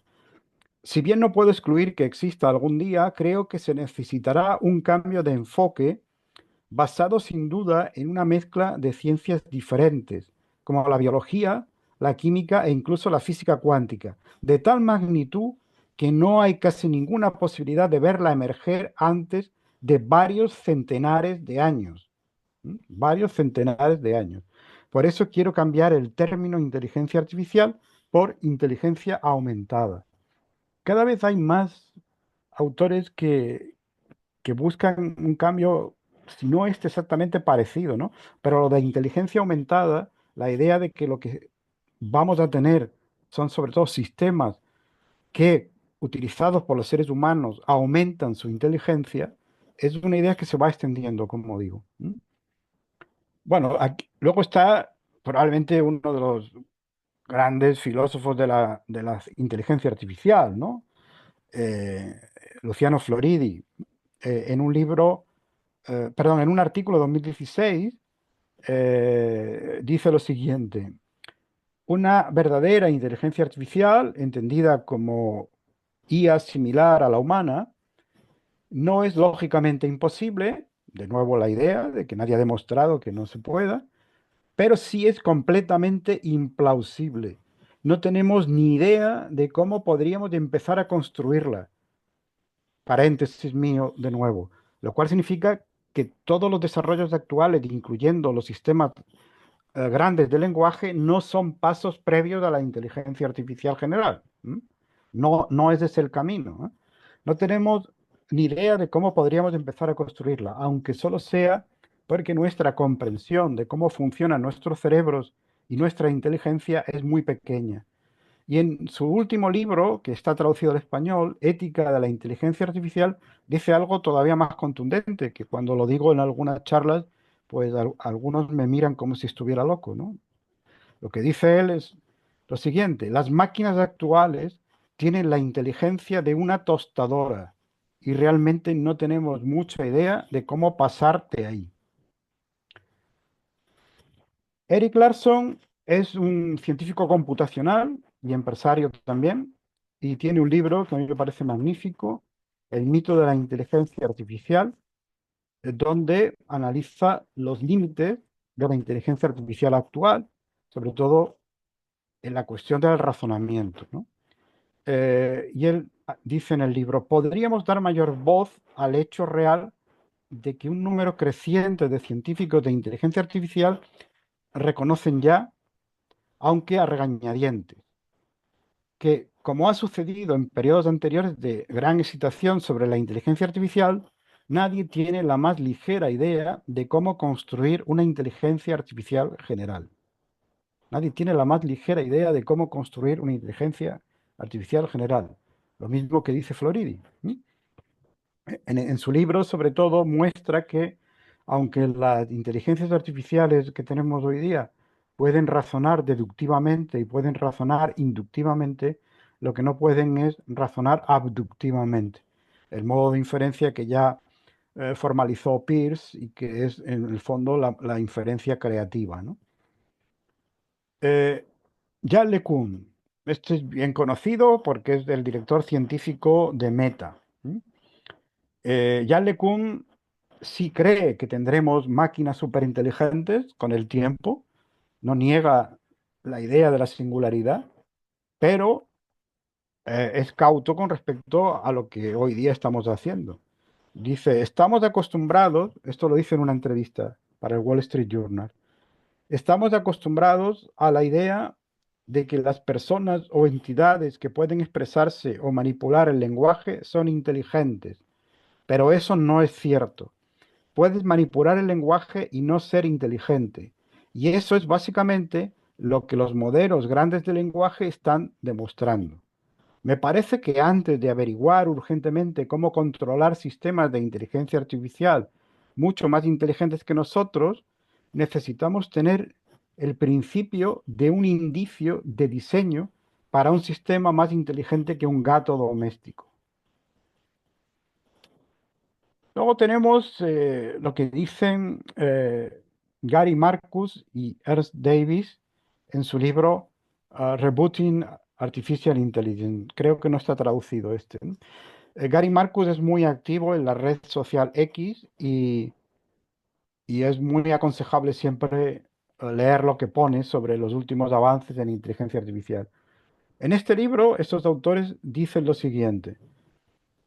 Si bien no puedo excluir que exista algún día, creo que se necesitará un cambio de enfoque basado sin duda en una mezcla de ciencias diferentes, como la biología, la química e incluso la física cuántica, de tal magnitud que no hay casi ninguna posibilidad de verla emerger antes de varios centenares de años. Varios centenares de años. Por eso quiero cambiar el término inteligencia artificial por inteligencia aumentada. Cada vez hay más autores que buscan un cambio, si no es exactamente parecido, ¿no? Pero lo de inteligencia aumentada, la idea de que lo que vamos a tener son sobre todo sistemas que, utilizados por los seres humanos, aumentan su inteligencia, es una idea que se va extendiendo, como digo. Bueno, luego está probablemente uno de los grandes filósofos de la inteligencia artificial, ¿no? Eh, Luciano Floridi, en un libro, perdón, en un artículo de 2016, dice lo siguiente: una verdadera inteligencia artificial, entendida como IA similar a la humana, no es lógicamente imposible, de nuevo la idea de que nadie ha demostrado que no se pueda, pero sí es completamente implausible. No tenemos ni idea de cómo podríamos empezar a construirla. Paréntesis mío de nuevo. Lo cual significa que todos los desarrollos actuales, incluyendo los sistemas grandes de lenguaje, no son pasos previos a la inteligencia artificial general. No, no ese es el camino. No tenemos ni idea de cómo podríamos empezar a construirla, aunque solo sea porque nuestra comprensión de cómo funcionan nuestros cerebros y nuestra inteligencia es muy pequeña. Y en su último libro, que está traducido al español, Ética de la Inteligencia Artificial, dice algo todavía más contundente, que cuando lo digo en algunas charlas, pues algunos me miran como si estuviera loco, ¿no? Lo que dice él es lo siguiente: las máquinas actuales tienen la inteligencia de una tostadora y realmente no tenemos mucha idea de cómo pasar de ahí. Eric Larson es un científico computacional y empresario también, y tiene un libro que a mí me parece magnífico, El mito de la inteligencia artificial, donde analiza los límites de la inteligencia artificial actual, sobre todo en la cuestión del razonamiento, ¿no? Y él dice en el libro: podríamos dar mayor voz al hecho real de que un número creciente de científicos de inteligencia artificial reconocen ya, aunque a regañadientes, que, como ha sucedido en periodos anteriores de gran excitación sobre la inteligencia artificial, nadie tiene la más ligera idea de cómo construir una inteligencia artificial general. Nadie tiene la más ligera idea de cómo construir una inteligencia artificial general. Lo mismo que dice Floridi. En su libro, sobre todo, muestra que, aunque las inteligencias artificiales que tenemos hoy día pueden razonar deductivamente y pueden razonar inductivamente, lo que no pueden es razonar abductivamente. El modo de inferencia que ya formalizó Peirce y que es, en el fondo, la inferencia creativa, ¿no? Yann LeCun, este es bien conocido porque es el director científico de Meta. Yann LeCun sí cree que tendremos máquinas superinteligentes con el tiempo, no niega la idea de la singularidad, pero es cauto con respecto a lo que hoy día estamos haciendo. Dice: estamos acostumbrados, esto lo dice en una entrevista para el Wall Street Journal, estamos acostumbrados a la idea de que las personas o entidades que pueden expresarse o manipular el lenguaje son inteligentes, pero eso no es cierto. Puedes manipular el lenguaje y no ser inteligente. Y eso es básicamente lo que los modelos grandes de lenguaje están demostrando. Me parece que antes de averiguar urgentemente cómo controlar sistemas de inteligencia artificial mucho más inteligentes que nosotros, necesitamos tener el principio de un indicio de diseño para un sistema más inteligente que un gato doméstico. Luego tenemos lo que dicen Gary Marcus y Ernst Davis en su libro Rebooting Artificial Intelligence. Creo que no está traducido este, ¿no? Gary Marcus es muy activo en la red social X y es muy aconsejable siempre leer lo que pone sobre los últimos avances en inteligencia artificial. En este libro, estos autores dicen lo siguiente.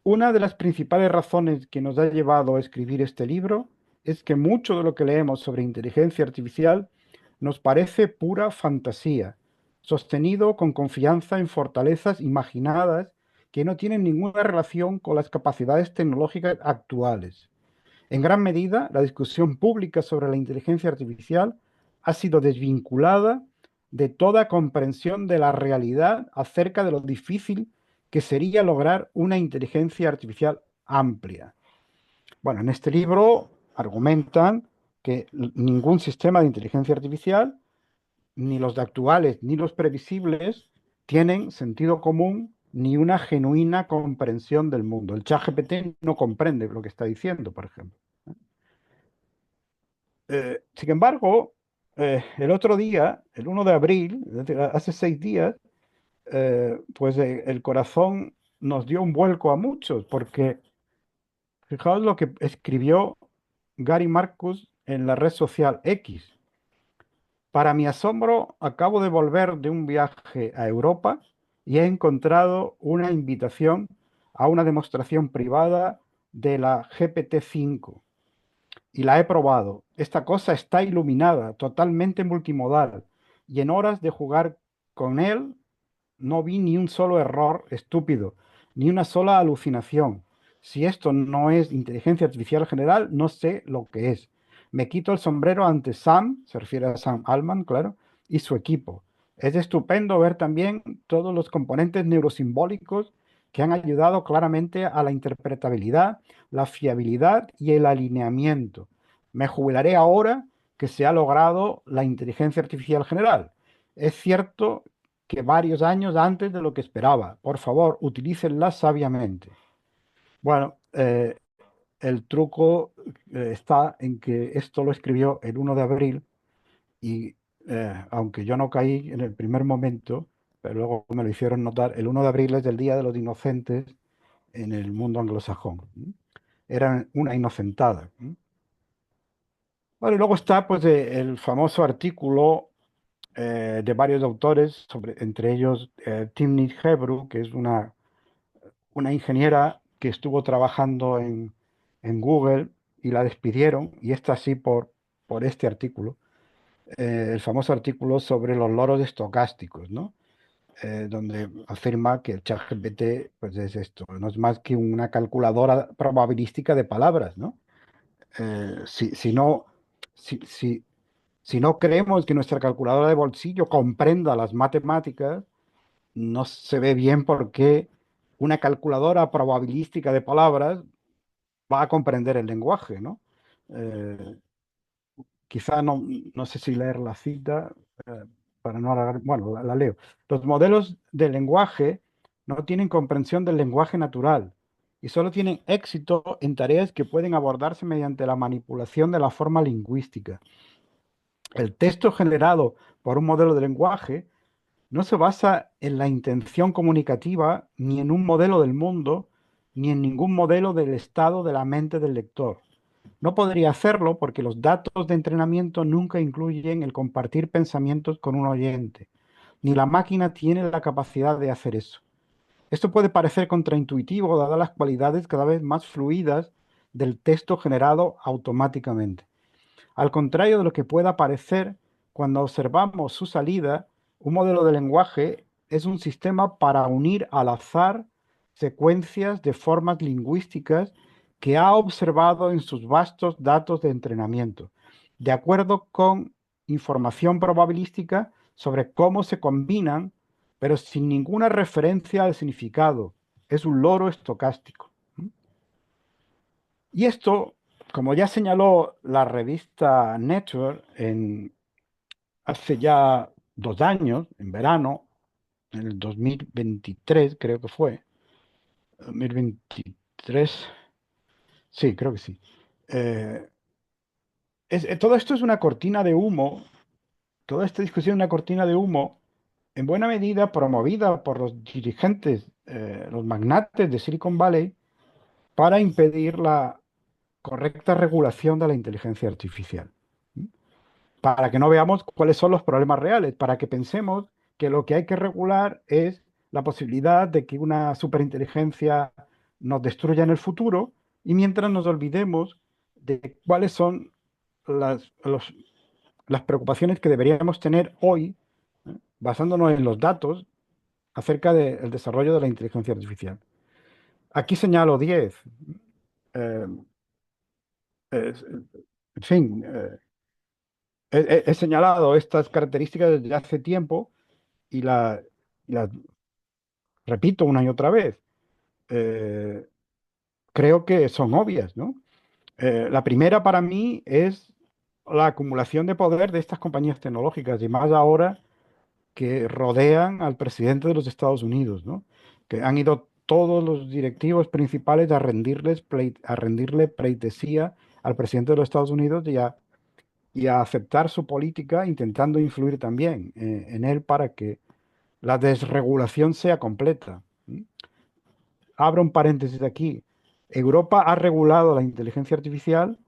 Una de las principales razones que nos ha llevado a escribir este libro es que mucho de lo que leemos sobre inteligencia artificial nos parece pura fantasía, sostenido con confianza en fortalezas imaginadas que no tienen ninguna relación con las capacidades tecnológicas actuales. En gran medida, la discusión pública sobre la inteligencia artificial ha sido desvinculada de toda comprensión de la realidad acerca de lo difícil que sería lograr una inteligencia artificial amplia. Bueno, en este libro argumentan que ningún sistema de inteligencia artificial, ni los actuales ni los previsibles, tienen sentido común ni una genuina comprensión del mundo. El ChatGPT no comprende lo que está diciendo, por ejemplo. Sin embargo, el otro día, el 1 de abril, es decir, hace 6 días, pues el corazón nos dio un vuelco a muchos, porque fijaos lo que escribió Gary Marcus en la red social X. Para mi asombro, acabo de volver de un viaje a Europa y he encontrado una invitación a una demostración privada de la GPT-5 y la he probado. Esta cosa está iluminada, totalmente multimodal, y en horas de jugar con él no vi ni un solo error estúpido, ni una sola alucinación. Si esto no es inteligencia artificial general, no sé lo que es. Me quito el sombrero ante Sam, se refiere a Sam Altman, claro, y su equipo. Es estupendo ver también todos los componentes neurosimbólicos que han ayudado claramente a la interpretabilidad, la fiabilidad y el alineamiento. Me jubilaré ahora que se ha logrado la inteligencia artificial general. Es cierto que varios años antes de lo que esperaba. Por favor, utilícenla sabiamente. Bueno, el truco está en que esto lo escribió el 1 de abril y aunque yo no caí en el primer momento, pero luego me lo hicieron notar, el 1 de abril es el Día de los Inocentes en el mundo anglosajón. Era una inocentada. Bueno, y luego está pues el famoso artículo de varios autores, entre ellos Timnit Gebru, que es una ingeniera que estuvo trabajando en Google y la despidieron, y está así por este artículo, el famoso artículo sobre los loros estocásticos, ¿no? Donde afirma que el ChatGPT pues es esto, no es más que una calculadora probabilística de palabras, ¿no? Si no, si, si no creemos que nuestra calculadora de bolsillo comprenda las matemáticas, no se ve bien por qué una calculadora probabilística de palabras va a comprender el lenguaje, ¿no? Eh, Quizá no sé si leer la cita para no alargar, bueno, la leo. Los modelos de lenguaje no tienen comprensión del lenguaje natural y solo tienen éxito en tareas que pueden abordarse mediante la manipulación de la forma lingüística. El texto generado por un modelo de lenguaje no se basa en la intención comunicativa, ni en un modelo del mundo, ni en ningún modelo del estado de la mente del lector. No podría hacerlo porque los datos de entrenamiento nunca incluyen el compartir pensamientos con un oyente, ni la máquina tiene la capacidad de hacer eso. Esto puede parecer contraintuitivo dadas las cualidades cada vez más fluidas del texto generado automáticamente. Al contrario de lo que pueda parecer, cuando observamos su salida, un modelo de lenguaje es un sistema para unir al azar secuencias de formas lingüísticas que ha observado en sus vastos datos de entrenamiento, de acuerdo con información probabilística sobre cómo se combinan, pero sin ninguna referencia al significado. Es un loro estocástico. Y esto, como ya señaló la revista Nature hace ya 2 años, en verano, en el 2023 creo que fue, 2023, sí, creo que sí. Eh, todo esto es una cortina de humo, toda esta discusión es una cortina de humo en buena medida promovida por los dirigentes, los magnates de Silicon Valley, para impedir la correcta regulación de la inteligencia artificial. Para que no veamos cuáles son los problemas reales, para que pensemos que lo que hay que regular es la posibilidad de que una superinteligencia nos destruya en el futuro y mientras nos olvidemos de cuáles son las preocupaciones que deberíamos tener hoy, basándonos en los datos acerca del desarrollo de la inteligencia artificial. Aquí señalo 10. Eh, en fin, he señalado estas características desde hace tiempo y las repito una y otra vez. Eh, Creo que son obvias, ¿no? La primera para mí es la acumulación de poder de estas compañías tecnológicas y más ahora que rodean al presidente de los Estados Unidos, ¿no? Que han ido todos los directivos principales a rendirle pleitesía al presidente de los Estados Unidos y a aceptar su política, intentando influir también en él para que la desregulación sea completa. Abro un paréntesis aquí. Europa ha regulado la inteligencia artificial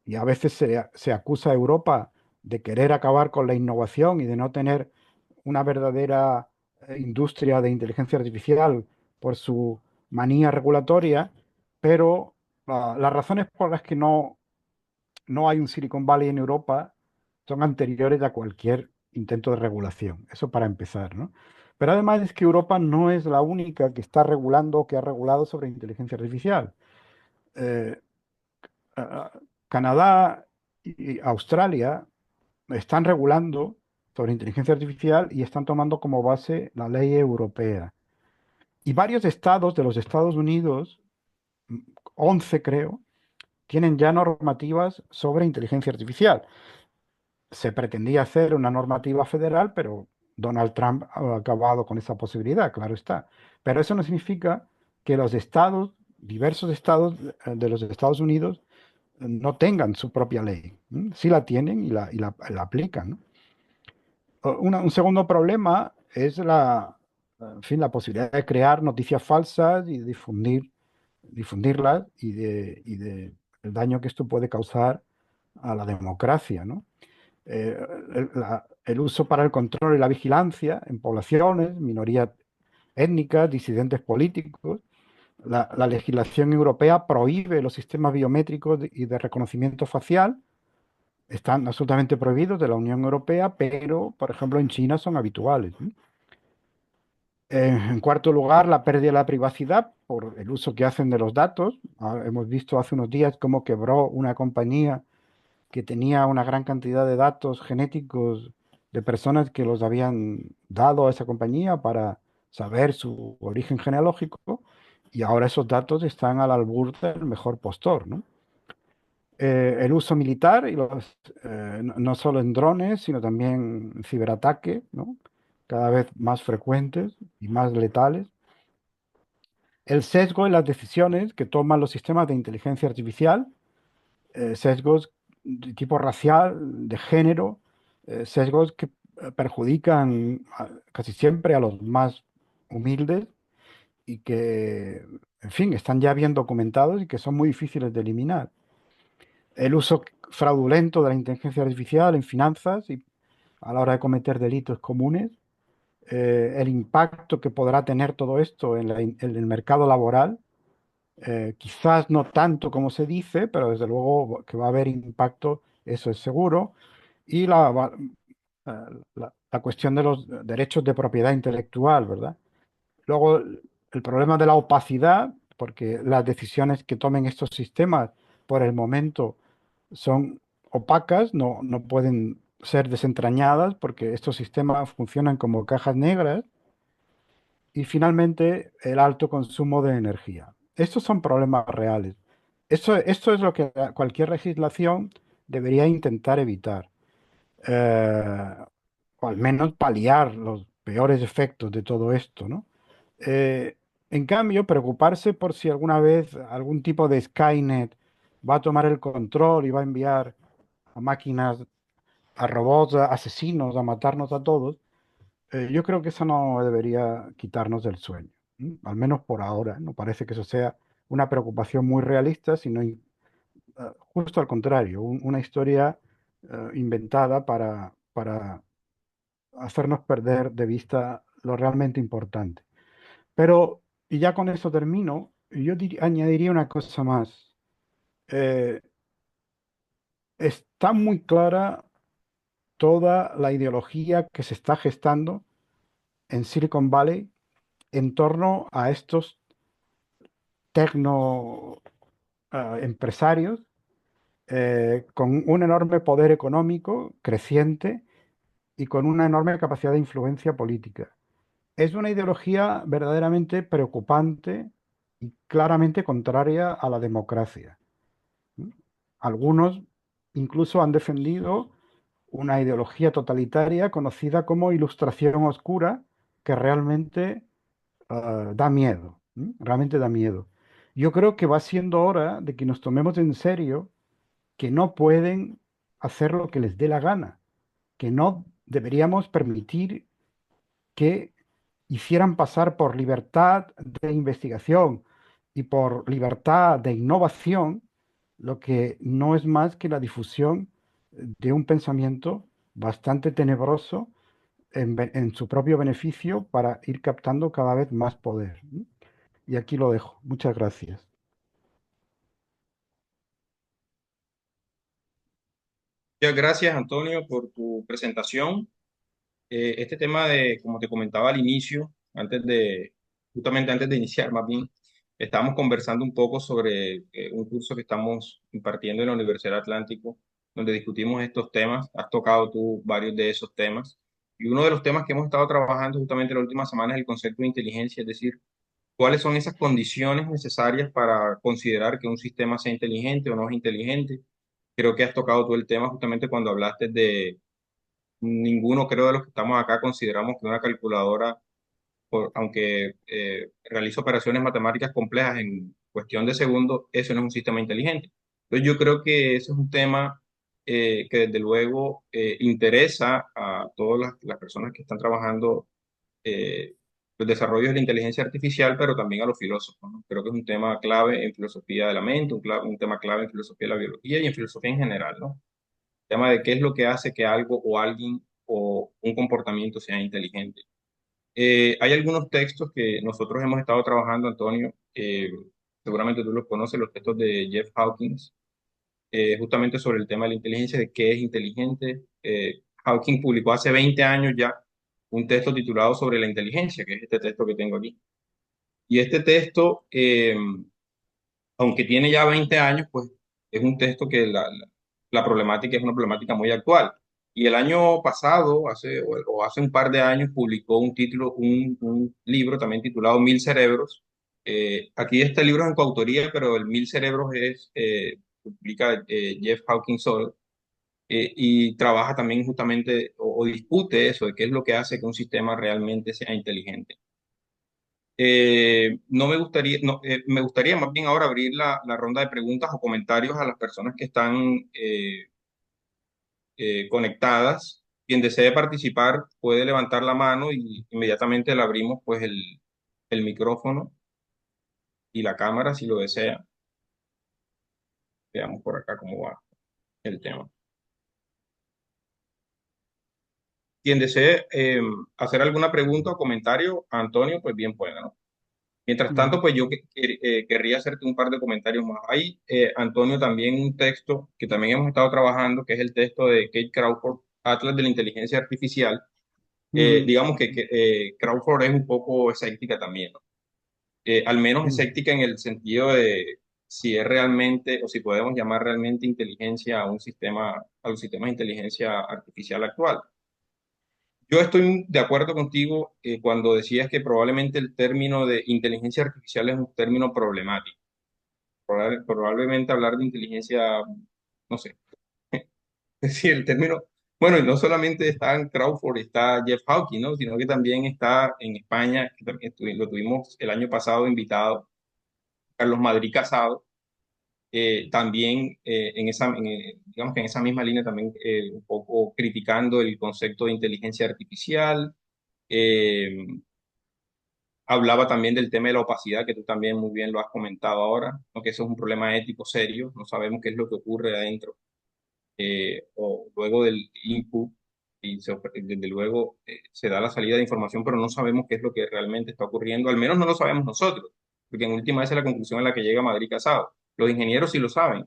y a veces se acusa a Europa de querer acabar con la innovación y de no tener una verdadera industria de inteligencia artificial por su manía regulatoria, pero las razones por las que no hay un Silicon Valley en Europa son anteriores a cualquier intento de regulación. Eso para empezar, ¿no? Pero además es que Europa no es la única que está regulando o que ha regulado sobre inteligencia artificial. Eh, a- Canadá y Australia están regulando sobre inteligencia artificial y están tomando como base la ley europea. Y varios estados de los Estados Unidos, 11 creo, tienen ya normativas sobre inteligencia artificial. Se pretendía hacer una normativa federal, pero Donald Trump ha acabado con esa posibilidad, claro está. Pero eso no significa que los estados, diversos estados de los Estados Unidos, no tengan su propia ley. Sí la tienen y la aplican, ¿no? Un segundo problema es en fin, la posibilidad de crear noticias falsas y difundirlas y de el daño que esto puede causar a la democracia, ¿no? eh, el uso para el control y la vigilancia en poblaciones, minorías étnicas, disidentes políticos. La legislación europea prohíbe los sistemas biométricos y de reconocimiento facial. Están absolutamente prohibidos de la Unión Europea, pero, por ejemplo, en China son habituales, ¿no? En cuarto lugar, la pérdida de la privacidad por el uso que hacen de los datos. Hemos visto hace unos días cómo quebró una compañía que tenía una gran cantidad de datos genéticos de personas que los habían dado a esa compañía para saber su origen genealógico y ahora esos datos están al albur del mejor postor, ¿no? El uso militar no solo en drones, sino también en ciberataques, ¿no? Cada vez más frecuentes y más letales. El sesgo en las decisiones que toman los sistemas de inteligencia artificial, sesgos de tipo racial, de género, sesgos que perjudican casi siempre a los más humildes y que, en fin, están ya bien documentados y que son muy difíciles de eliminar. El uso fraudulento de la inteligencia artificial en finanzas y a la hora de cometer delitos comunes, el impacto que podrá tener todo esto en el mercado laboral. Quizás no tanto como se dice, pero desde luego que va a haber impacto, eso es seguro. Y la cuestión de los derechos de propiedad intelectual, ¿verdad? Luego, el problema de la opacidad, porque las decisiones que tomen estos sistemas por el momento son opacas, no pueden ser desentrañadas porque estos sistemas funcionan como cajas negras. Y finalmente, el alto consumo de energía. Estos son problemas reales. Esto es lo que cualquier legislación debería intentar evitar, eh, o al menos paliar los peores efectos de todo esto, ¿no? Eh, en cambio, preocuparse por si alguna vez algún tipo de Skynet va a tomar el control y va a enviar a máquinas, a robots asesinos a matarnos a todos, Yo creo que eso no debería quitarnos del sueño, al menos por ahora. No parece que eso sea una preocupación muy realista, sino justo al contrario, una historia inventada para hacernos perder de vista lo realmente importante. Pero, y ya con eso termino, yo añadiría una cosa más. Eh, Está muy clara toda la ideología que se está gestando en Silicon Valley en torno a estos tecno empresarios con un enorme poder económico creciente y con una enorme capacidad de influencia política. Es una ideología verdaderamente preocupante y claramente contraria a la democracia. Algunos incluso han defendido una ideología totalitaria conocida como ilustración oscura, que realmente da miedo, realmente da miedo. Yo creo que va siendo hora de que nos tomemos en serio que no pueden hacer lo que les dé la gana, que no deberíamos permitir que hicieran pasar por libertad de investigación y por libertad de innovación lo que no es más que la difusión de un pensamiento bastante tenebroso en su propio beneficio para ir captando cada vez más poder. Y aquí lo dejo. Muchas gracias. Muchas gracias, Antonio, por tu presentación. Este tema de, como te comentaba al inicio, justamente antes de iniciar, más bien, estábamos conversando un poco sobre un curso que estamos impartiendo en la Universidad Atlántico, donde discutimos estos temas. Has tocado tú varios de esos temas. Y uno de los temas que hemos estado trabajando justamente la última semana es el concepto de inteligencia, es decir, cuáles son esas condiciones necesarias para considerar que un sistema sea inteligente o no es inteligente. Creo que has tocado tú el tema justamente cuando hablaste de ninguno, creo, de los que estamos acá consideramos que una calculadora, aunque realiza operaciones matemáticas complejas en cuestión de segundos, eso no es un sistema inteligente. Entonces yo creo que ese es un tema que desde luego interesa a todas las personas que están trabajando eh, los desarrollos de la inteligencia artificial, pero también a los filósofos, ¿no? Creo que es un tema clave en filosofía de la mente, un tema clave en filosofía de la biología y en filosofía en general, ¿no? El tema de qué es lo que hace que algo o alguien o un comportamiento sea inteligente. Hay algunos textos que nosotros hemos estado trabajando, Antonio, seguramente tú los conoces, los textos de Jeff Hawkins, justamente sobre el tema de la inteligencia, de qué es inteligente. Hawking publicó hace 20 años ya un texto titulado sobre la inteligencia, que es este texto que tengo aquí. Y este texto, aunque tiene ya 20 años, pues es un texto que la problemática es una problemática muy actual. Y el año pasado, o hace un par de años, publicó un libro también titulado Mil Cerebros. Aquí este libro es en coautoría, pero el Mil Cerebros publica Jeff Hawkins solo, y trabaja también justamente o discute eso, de qué es lo que hace que un sistema realmente sea inteligente. No me gustaría, no, me gustaría más bien ahora abrir la ronda de preguntas o comentarios a las personas que están conectadas. Quien desee participar puede levantar la mano y inmediatamente le abrimos pues el micrófono y la cámara si lo desea. Veamos por acá cómo va el tema. Quien desee hacer alguna pregunta o comentario a Antonio, pues bien pueda, ¿no? Mientras tanto, Ujú, pues yo querría hacerte un par de comentarios más. Hay, Antonio, también un texto que también hemos estado trabajando, que es el texto de Kate Crawford, Atlas de la Inteligencia Artificial. ujú, Digamos que Crawford es un poco escéptica también, ¿no? Al menos ujú. escéptica en el sentido de si es realmente o si podemos llamar realmente inteligencia a un sistema, a los sistemas de inteligencia artificial actual. Yo estoy de acuerdo contigo cuando decías que probablemente el término de inteligencia artificial es un término problemático. Probablemente hablar de inteligencia, no sé, es decir, el término, bueno, y no solamente está en Crawford, está Jeff Hawking, ¿no? Sino que también está en España, que también lo tuvimos el año pasado invitado, Carlos Madrid Casado, también digamos que en esa misma línea también un poco criticando el concepto de inteligencia artificial. Eh, Hablaba también del tema de la opacidad, que tú también muy bien lo has comentado ahora, ¿no? Que eso es un problema ético serio, no sabemos qué es lo que ocurre adentro, o luego del input, y desde luego se da la salida de información, pero no sabemos qué es lo que realmente está ocurriendo, al menos no lo sabemos nosotros, porque en última esa es la conclusión a la que llega Madrid Casado. Los ingenieros sí lo saben,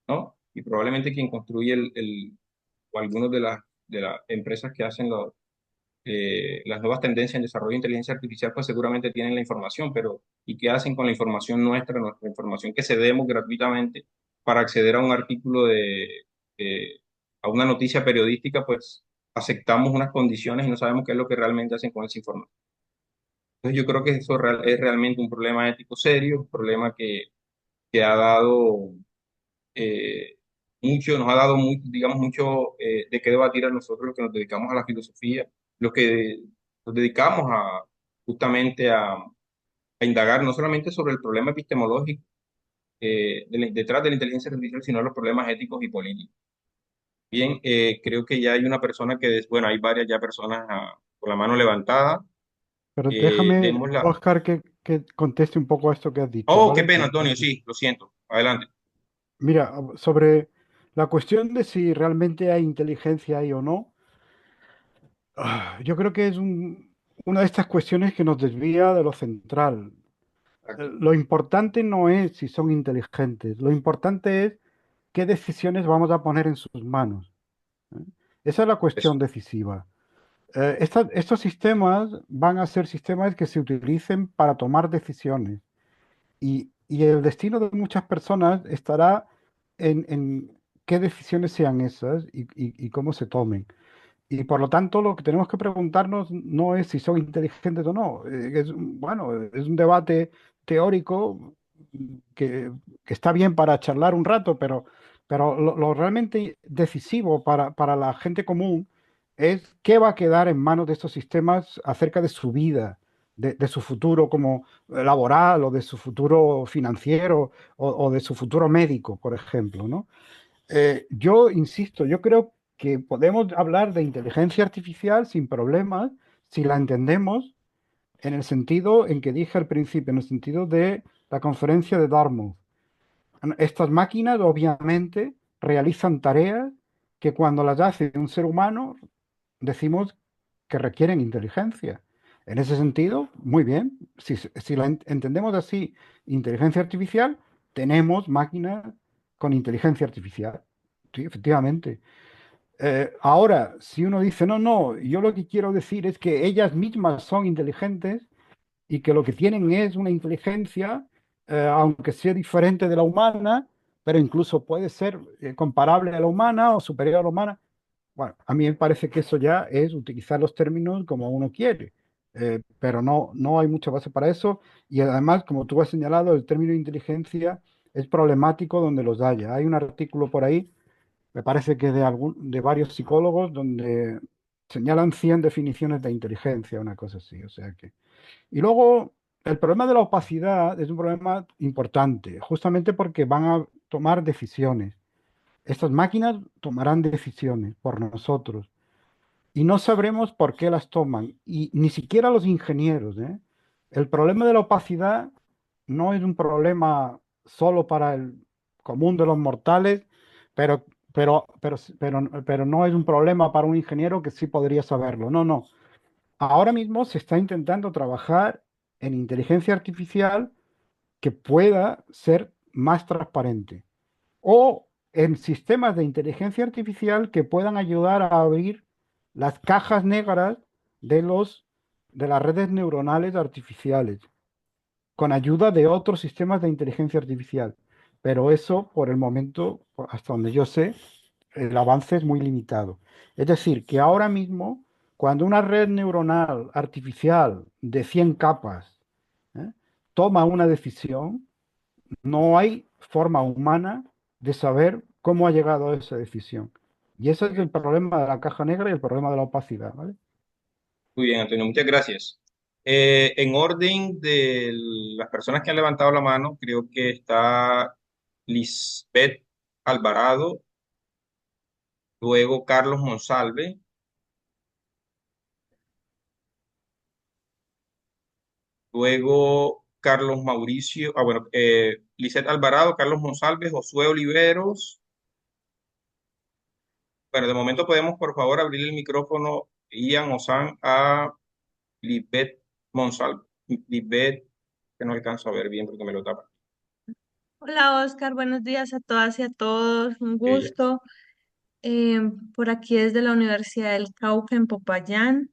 ¿no? Y probablemente quien construye o algunos de las empresas que hacen las nuevas tendencias en desarrollo de inteligencia artificial, pues seguramente tienen la información, pero ¿y qué hacen con la información nuestra información que cedemos gratuitamente para acceder a un artículo a una noticia periodística? Pues aceptamos unas condiciones y no sabemos qué es lo que realmente hacen con esa información. Entonces yo creo que eso es realmente un problema ético serio, un problema que ha dado eh, mucho, nos ha dado mucho, digamos, mucho de qué debatir a nosotros los que nos dedicamos a la filosofía, los que nos dedicamos justamente a indagar no solamente sobre el problema epistemológico detrás de la inteligencia artificial, sino los problemas éticos y políticos. Bien, creo que ya hay una persona bueno, hay varias ya personas con la mano levantada. Pero déjame, Démosla. Oscar, que conteste un poco a esto que has dicho, Oh, qué ¿vale? pena, Antonio, sí, lo siento. Adelante. Mira, sobre la cuestión de si realmente hay inteligencia ahí o no, yo creo que es una de estas cuestiones que nos desvía de lo central. Lo importante no es si son inteligentes, lo importante es qué decisiones vamos a poner en sus manos. ¿Eh? Esa es la Eso. cuestión decisiva. Estos sistemas van a ser sistemas que se utilicen para tomar decisiones y el destino de muchas personas estará en qué decisiones sean esas y cómo se tomen. Y por lo tanto, lo que tenemos que preguntarnos no es si son inteligentes o no. Bueno, es un debate teórico que, que está bien para charlar un rato, pero lo realmente decisivo para la gente común es qué va a quedar en manos de estos sistemas acerca de su vida, de su futuro como laboral o de su futuro financiero o de su futuro médico, por ejemplo, ¿no? Yo insisto, yo creo que podemos hablar de inteligencia artificial sin problemas si la entendemos en el sentido en que dije al principio, en el sentido de la conferencia de Dartmouth. Estas máquinas obviamente realizan tareas que cuando las hace un ser humano decimos que requieren inteligencia. En ese sentido, muy bien, si la entendemos así, inteligencia artificial, tenemos máquinas con inteligencia artificial. Sí, efectivamente. Ahora, si uno dice, no, no, yo lo que quiero decir es que ellas mismas son inteligentes y que lo que tienen es una inteligencia, aunque sea diferente de la humana, pero incluso puede ser comparable a la humana o superior a la humana. Bueno, a mí me parece que eso ya es utilizar los términos como uno quiere, pero no hay mucha base para eso. Y además, como tú has señalado, el término inteligencia es problemático donde los haya. Hay un artículo por ahí, me parece que de varios psicólogos, donde señalan 100 definiciones de inteligencia, una cosa así. O sea que. Y luego, el problema de la opacidad es un problema importante, justamente porque van a tomar decisiones. Estas máquinas tomarán decisiones por nosotros y no sabremos por qué las toman, y ni siquiera los ingenieros, ¿eh? El problema de la opacidad no es un problema solo para el común de los mortales, pero, pero no es un problema para un ingeniero que sí podría saberlo. No, no. Ahora mismo se está intentando trabajar en inteligencia artificial que pueda ser más transparente o en sistemas de inteligencia artificial que puedan ayudar a abrir las cajas negras de de las redes neuronales artificiales, con ayuda de otros sistemas de inteligencia artificial. Pero eso, por el momento, hasta donde yo sé, el avance es muy limitado. Es decir, que ahora mismo, cuando una red neuronal artificial de 100 capas ¿eh? toma una decisión, no hay forma humana de saber cómo ha llegado a esa decisión. Y ese es el problema de la caja negra y el problema de la opacidad, ¿vale? Muy bien, Antonio, muchas gracias. En orden de las personas que han levantado la mano, creo que está Lisbeth Alvarado, luego Carlos Monsalve, luego Carlos Mauricio, bueno, Lisette Alvarado, Carlos Monsalves, Josué Oliveros. Bueno, de momento podemos, por favor, abrir el micrófono, Ian Osan, a Lisbeth Monsalve. Lisbeth, que no alcanzo a ver bien porque me lo tapa. Hola Oscar, buenos días a todas y a todos, un Ella. gusto. Por aquí desde la Universidad del Cauca en Popayán.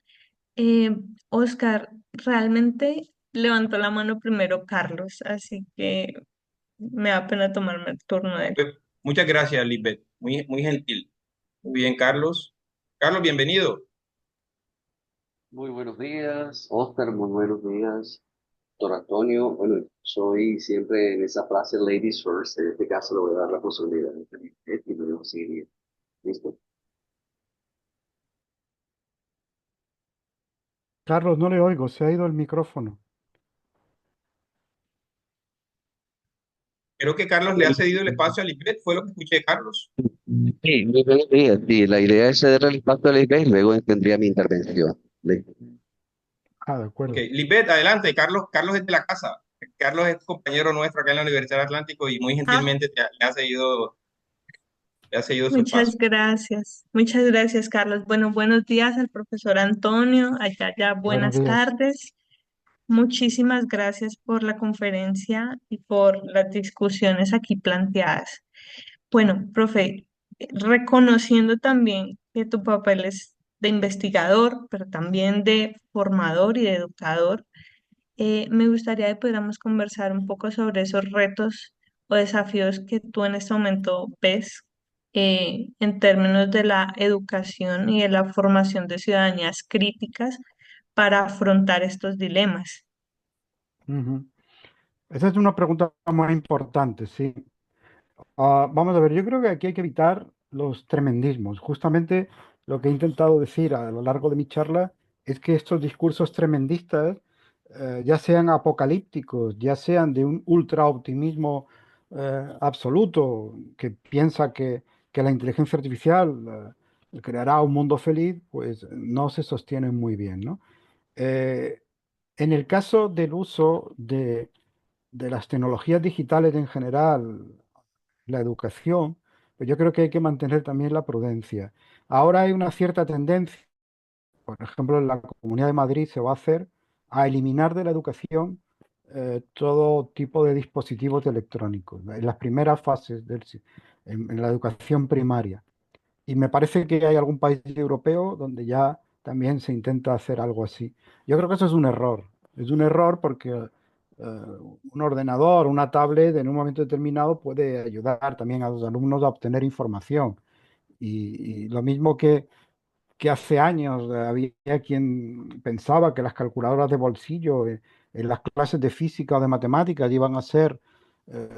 Eh, Oscar, realmente levantó la mano primero Carlos, así que me da pena tomarme el turno de él. Muchas gracias, Lisbeth. Muy, muy gentil. Muy bien, Carlos. Carlos, bienvenido. Muy buenos días, Oscar, muy buenos días, doctor Antonio. Bueno, soy siempre en esa frase Ladies First, en este caso le voy a dar la posibilidad de tener y luego seguir. ¿Listo? Carlos, no le oigo, se ha ido el micrófono. Creo que Carlos le ha cedido el espacio a Lisbeth, fue lo que escuché, Carlos. Sí, muy buenos días. Sí, la idea es ceder el espacio a la idea y luego tendría mi intervención. ¿Listo? Ah, de Ok, acuerdo. Lisbeth, adelante. Carlos es de la casa. Carlos es compañero nuestro acá en la Universidad del Atlántico y muy Ah, gentilmente le ha cedido su espacio. muchas gracias Carlos. Bueno, buenos días al profesor Antonio, allá ya Buenos buenas días. tardes. Muchísimas gracias por la conferencia y por las discusiones aquí planteadas. Bueno, profe, reconociendo también que tu papel es de investigador, pero también de formador y de educador, me gustaría que pudiéramos conversar un poco sobre esos retos o desafíos que tú en este momento ves en términos de la educación y de la formación de ciudadanías críticas para afrontar estos dilemas. Ujú. Esa es una pregunta muy importante, sí. Vamos a ver, yo creo que aquí hay que evitar los tremendismos. Justamente lo que he intentado decir a lo largo de mi charla es que estos discursos tremendistas, ya sean apocalípticos, ya sean de un ultra optimismo absoluto, que piensa que la inteligencia artificial creará un mundo feliz, pues no se sostienen muy bien, ¿no? Eh, en el caso del uso de las tecnologías digitales en general, la educación, pues yo creo que hay que mantener también la prudencia. Ahora hay una cierta tendencia, por ejemplo, en la Comunidad de Madrid se va a hacer a eliminar de la educación todo tipo de dispositivos electrónicos, en las primeras fases en la educación primaria. Y me parece que hay algún país europeo donde ya también se intenta hacer algo así. Yo creo que eso es un error. Es un error porque un ordenador, una tablet en un momento determinado puede ayudar también a los alumnos a obtener información. Y lo mismo que hace años había quien pensaba que las calculadoras de bolsillo en las clases de física o de matemáticas iban a ser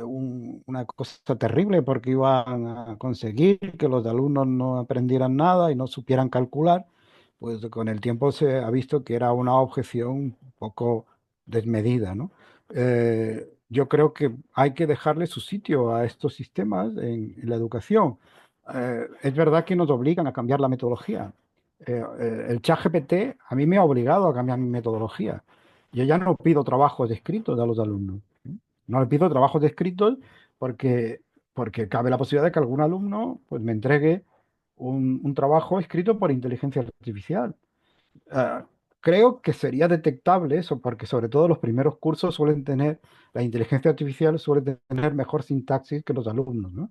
una cosa terrible porque iban a conseguir que los alumnos no aprendieran nada y no supieran calcular, pues con el tiempo se ha visto que era una objeción un poco desmedida, ¿no? Yo creo que hay que dejarle su sitio a estos sistemas en la educación. Es verdad que nos obligan a cambiar la metodología. El ChatGPT a mí me ha obligado a cambiar mi metodología. Yo ya no pido trabajos escritos a los alumnos. No les pido trabajos escritos porque, porque cabe la posibilidad de que algún alumno pues, me entregue un trabajo escrito por inteligencia artificial. Ah, Creo que sería detectable eso, porque sobre todo los primeros cursos suelen tener, la inteligencia artificial suele tener mejor sintaxis que los alumnos, ¿no?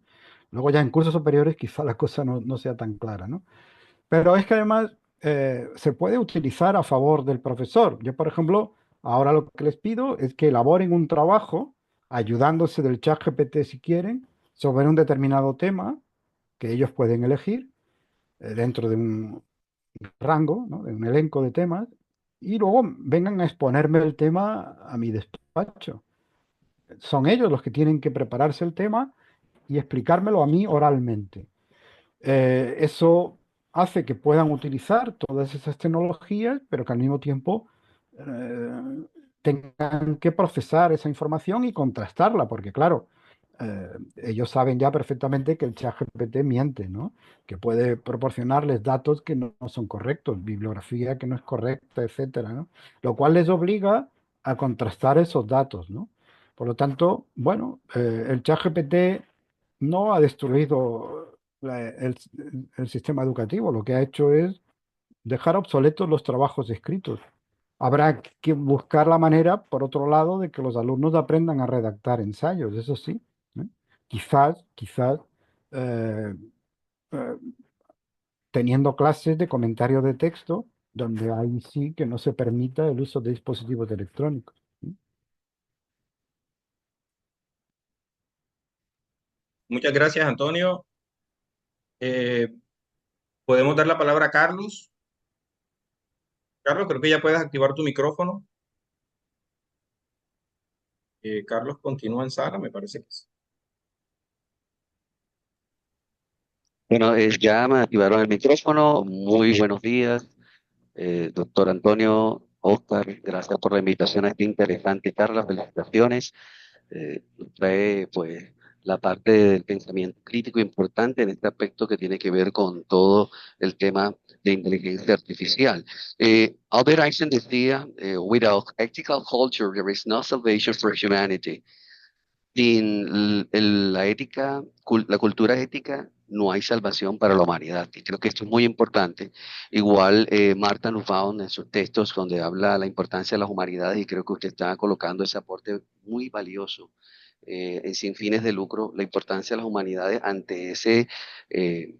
Luego ya en cursos superiores quizá la cosa no sea tan clara, ¿no? Pero es que además se puede utilizar a favor del profesor. Yo, por ejemplo, ahora lo que les pido es que elaboren un trabajo ayudándose del chat GPT si quieren sobre un determinado tema que ellos pueden elegir dentro de un rango, ¿no? De un elenco de temas y luego vengan a exponerme el tema a mi despacho. Son ellos los que tienen que prepararse el tema y explicármelo a mí oralmente. Eso hace que puedan utilizar todas esas tecnologías, pero que al mismo tiempo eh, tengan que procesar esa información y contrastarla, porque claro, ellos saben ya perfectamente que el ChatGPT miente, ¿no? Que puede proporcionarles datos que no son correctos, bibliografía que no es correcta, etcétera, ¿no? Lo cual les obliga a contrastar esos datos, ¿no? Por lo tanto, bueno, el ChatGPT no ha destruido el sistema educativo, lo que ha hecho es dejar obsoletos los trabajos escritos. Habrá que buscar la manera, por otro lado, de que los alumnos aprendan a redactar ensayos, eso sí. ¿Eh? Quizás eh, eh, teniendo clases de comentario de texto, donde ahí sí que no se permita el uso de dispositivos electrónicos. ¿Sí? Muchas gracias, Antonio. Eh, Podemos dar la palabra a Carlos. Carlos, creo que ya puedes activar tu micrófono. Carlos continúa en sala, me parece que sí. Bueno, ya me activaron el micrófono. Muy buenos días, doctor Antonio, Oscar. Gracias por la invitación a esta interesante charla. Felicitaciones. Nos trae pues la parte del pensamiento crítico importante en este aspecto que tiene que ver con todo el tema de inteligencia artificial. Albert Einstein decía, without ethical culture, there is no salvation for humanity. Sin la ética, la cultura ética, no hay salvación para la humanidad. Y creo que esto es muy importante. Igual Marta Nussbaum en sus textos donde habla de la importancia de las humanidades y creo que usted está colocando ese aporte muy valioso sin fines de lucro, la importancia de las humanidades ante ese eh,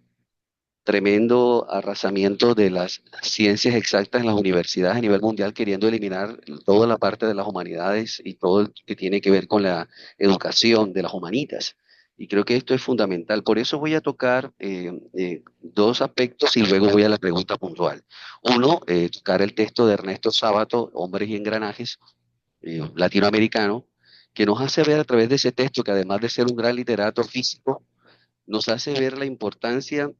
tremendo arrasamiento de las ciencias exactas en las universidades a nivel mundial, queriendo eliminar toda la parte de las humanidades y todo lo que tiene que ver con la educación de las humanitas. Y creo que esto es fundamental. Por eso voy a tocar dos aspectos y luego voy a la pregunta puntual. Uno, tocar el texto de Ernesto Sábato, Hombres y Engranajes, latinoamericano, que nos hace ver a través de ese texto que además de ser un gran literato físico, nos hace ver la importancia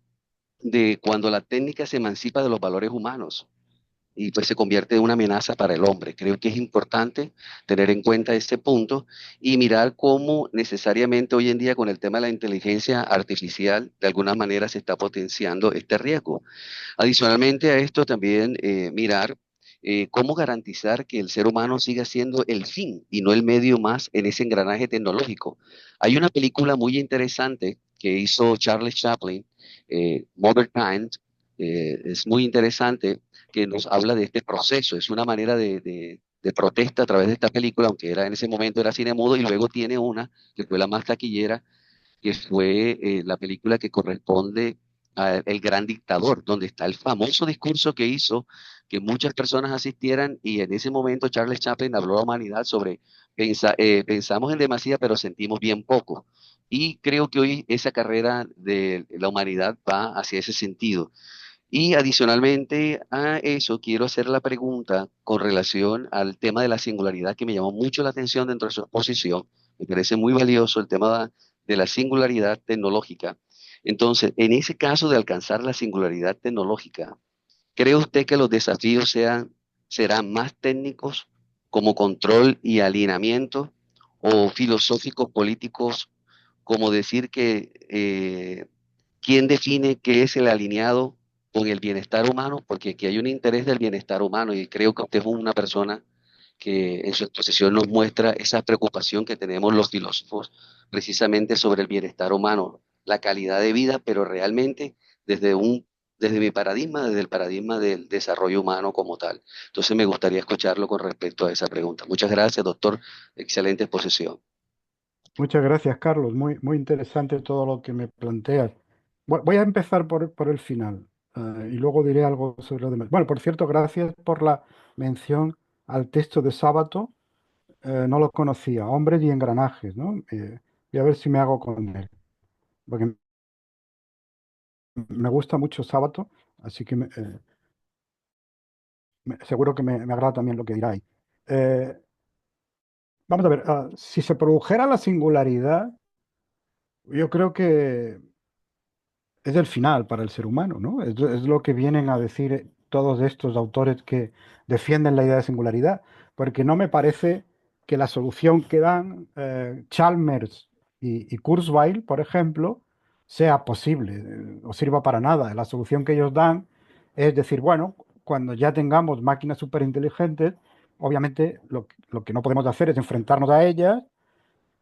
de cuando la técnica se emancipa de los valores humanos y pues se convierte en una amenaza para el hombre. Creo que es importante tener en cuenta este punto y mirar cómo necesariamente hoy en día con el tema de la inteligencia artificial de alguna manera se está potenciando este riesgo. Adicionalmente a esto también mirar cómo garantizar que el ser humano siga siendo el fin y no el medio más en ese engranaje tecnológico. Hay una película muy interesante que hizo Charles Chaplin, Mother Kind, es muy interesante que nos habla de este proceso. Es una manera de protesta a través de esta película, aunque era en ese momento era cine mudo, y luego tiene una que fue la más taquillera, que fue la película que corresponde a El Gran Dictador, donde está el famoso discurso que hizo que muchas personas asistieran y en ese momento Charles Chaplin habló a la humanidad sobre pensamos en demasía pero sentimos bien poco. Y creo que hoy esa carrera de la humanidad va hacia ese sentido. Y adicionalmente a eso, quiero hacer la pregunta con relación al tema de la singularidad que me llamó mucho la atención dentro de su exposición. Me parece muy valioso el tema de la singularidad tecnológica. Entonces, en ese caso de alcanzar la singularidad tecnológica, ¿cree usted que los desafíos serán más técnicos como control y alineamiento o filosóficos políticos como decir que quién define qué es el alineado con el bienestar humano? Porque aquí hay un interés del bienestar humano y creo que usted es una persona que en su exposición nos muestra esa preocupación que tenemos los filósofos precisamente sobre el bienestar humano, la calidad de vida, pero realmente desde desde mi paradigma, desde el paradigma del desarrollo humano como tal. Entonces me gustaría escucharlo con respecto a esa pregunta. Muchas gracias, doctor. Excelente exposición. Muchas gracias, Carlos. Muy interesante todo lo que me planteas. Voy a empezar por el final, y luego diré algo sobre lo demás. Bueno, por cierto, gracias por la mención al texto de Sábato. No lo conocía, Hombres y Engranajes, ¿no? Voy a ver si me hago con él, porque me gusta mucho Sábato, así que seguro que me agrada también lo que dirá ahí. Eh, Vamos a ver, si se produjera la singularidad, yo creo que es el final para el ser humano, ¿no? Es lo que vienen a decir todos estos autores que defienden la idea de singularidad, porque no me parece que la solución que dan Chalmers y Kurzweil, por ejemplo, sea posible o sirva para nada. La solución que ellos dan es decir, bueno, cuando ya tengamos máquinas superinteligentes, obviamente lo que no podemos hacer es enfrentarnos a ellas.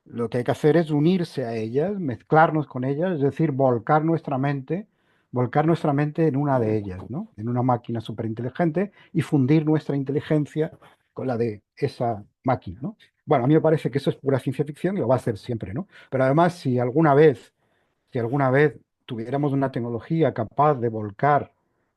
Lo que hay que hacer es unirse a ellas, mezclarnos con ellas, es decir, volcar nuestra mente en una de ellas, ¿no? En una máquina superinteligente y fundir nuestra inteligencia con la de esa máquina, ¿no? Bueno, a mí me parece que eso es pura ciencia ficción y lo va a ser siempre, ¿no? Pero además, si alguna vez tuviéramos una tecnología capaz de volcar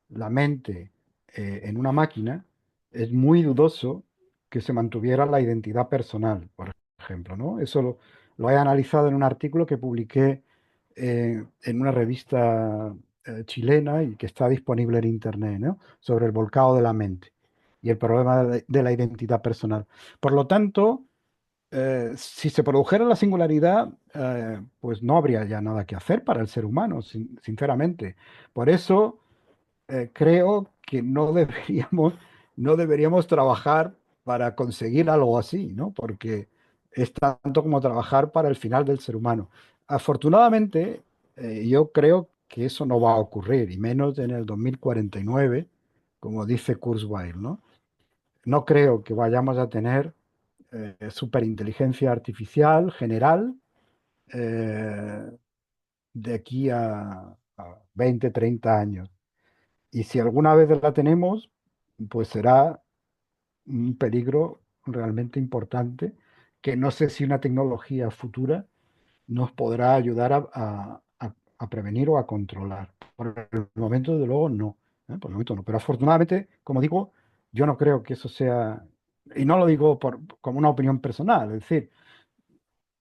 la mente en una máquina, es muy dudoso que se mantuviera la identidad personal, por ejemplo, ¿no? Eso lo he analizado en un artículo que publiqué en una revista chilena y que está disponible en internet, ¿no? Sobre el volcado de la mente y el problema de la identidad personal. Por lo tanto, si se produjera la singularidad, pues no habría ya nada que hacer para el ser humano, sinceramente. Por eso creo que no deberíamos trabajar para conseguir algo así, ¿no? Porque es tanto como trabajar para el final del ser humano. Afortunadamente, yo creo que eso no va a ocurrir, y menos en el 2049, como dice Kurzweil, ¿no? No creo que vayamos a tener superinteligencia artificial general eh, de aquí a 20, 30 años. Y si alguna vez la tenemos, pues será un peligro realmente importante que no sé si una tecnología futura nos podrá ayudar a prevenir o a controlar. Por el momento, desde luego, no. Por el momento no. Pero afortunadamente, como digo, yo no creo que eso sea, y no lo digo como una opinión personal, es decir,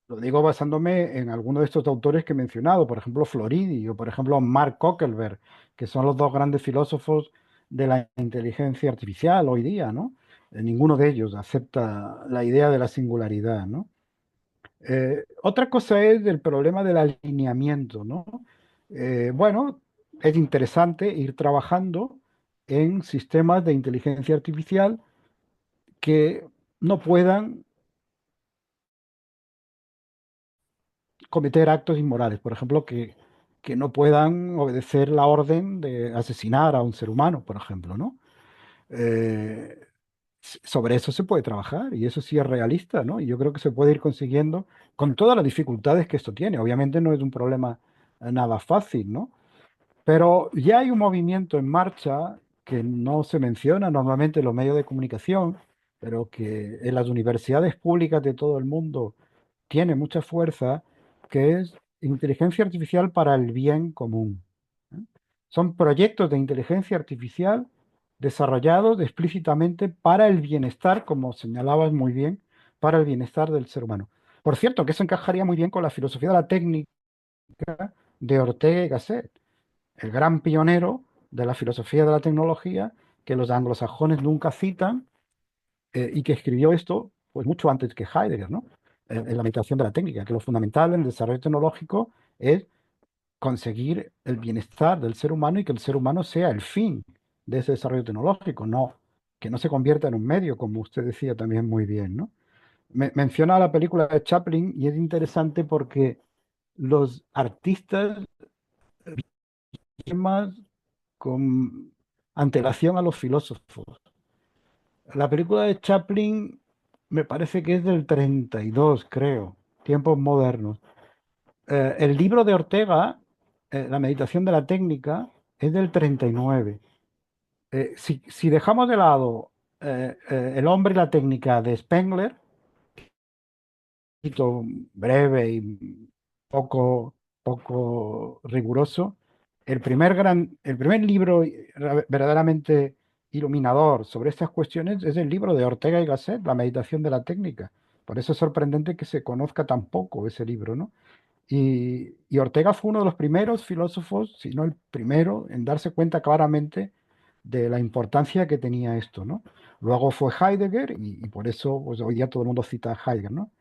lo digo basándome en algunos de estos autores que he mencionado, por ejemplo, Floridi o por ejemplo Mark Zuckerberg, que son los dos grandes filósofos de la inteligencia artificial hoy día, ¿no? Ninguno de ellos acepta la idea de la singularidad, ¿no? Otra cosa es el problema del alineamiento, ¿no? Bueno, es interesante ir trabajando en sistemas de inteligencia artificial que no puedan cometer actos inmorales, por ejemplo, que no puedan obedecer la orden de asesinar a un ser humano, por ejemplo, ¿no? Eh, sobre eso se puede trabajar y eso sí es realista, ¿no? Y yo creo que se puede ir consiguiendo con todas las dificultades que esto tiene. Obviamente no es un problema nada fácil, ¿no? Pero ya hay un movimiento en marcha que no se menciona normalmente en los medios de comunicación, pero que en las universidades públicas de todo el mundo tiene mucha fuerza, que es inteligencia artificial para el bien común. ¿Eh? Son proyectos de inteligencia artificial desarrollados explícitamente para el bienestar, como señalabas muy bien, para el bienestar del ser humano. Por cierto, que eso encajaría muy bien con la filosofía de la técnica de Ortega y Gasset, el gran pionero de la filosofía de la tecnología que los anglosajones nunca citan y que escribió esto pues mucho antes que Heidegger, ¿no? En la meditación de la técnica, que lo fundamental en el desarrollo tecnológico es conseguir el bienestar del ser humano y que el ser humano sea el fin de ese desarrollo tecnológico, no que no se convierta en un medio, como usted decía también muy bien, ¿no? Menciona la película de Chaplin y es interesante porque los artistas más con antelación a los filósofos. La película de Chaplin me parece que es del 32, creo, tiempos modernos. El libro de Ortega, La meditación de la técnica, es del 39. Si dejamos de lado El hombre y la técnica de Spengler, poquito breve y poco, poco riguroso. El primer libro verdaderamente iluminador sobre estas cuestiones es el libro de Ortega y Gasset, La meditación de la técnica. Por eso es sorprendente que se conozca tan poco ese libro, ¿no? Y Ortega fue uno de los primeros filósofos, si no el primero, en darse cuenta claramente de la importancia que tenía esto, ¿no? Luego fue Heidegger y por eso pues, hoy día todo el mundo cita a Heidegger, ¿no?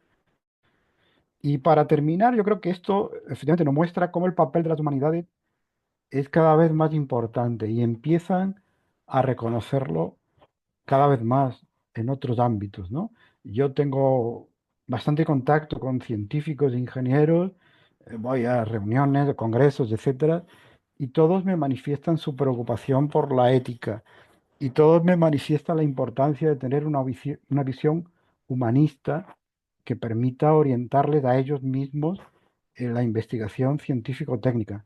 Y para terminar, yo creo que esto efectivamente nos muestra cómo el papel de las humanidades es cada vez más importante y empiezan a reconocerlo cada vez más en otros ámbitos, ¿no? Yo tengo bastante contacto con científicos e ingenieros, voy a reuniones, congresos, etcétera, y todos me manifiestan su preocupación por la ética y todos me manifiestan la importancia de tener una visión humanista que permita orientarles a ellos mismos en la investigación científico-técnica.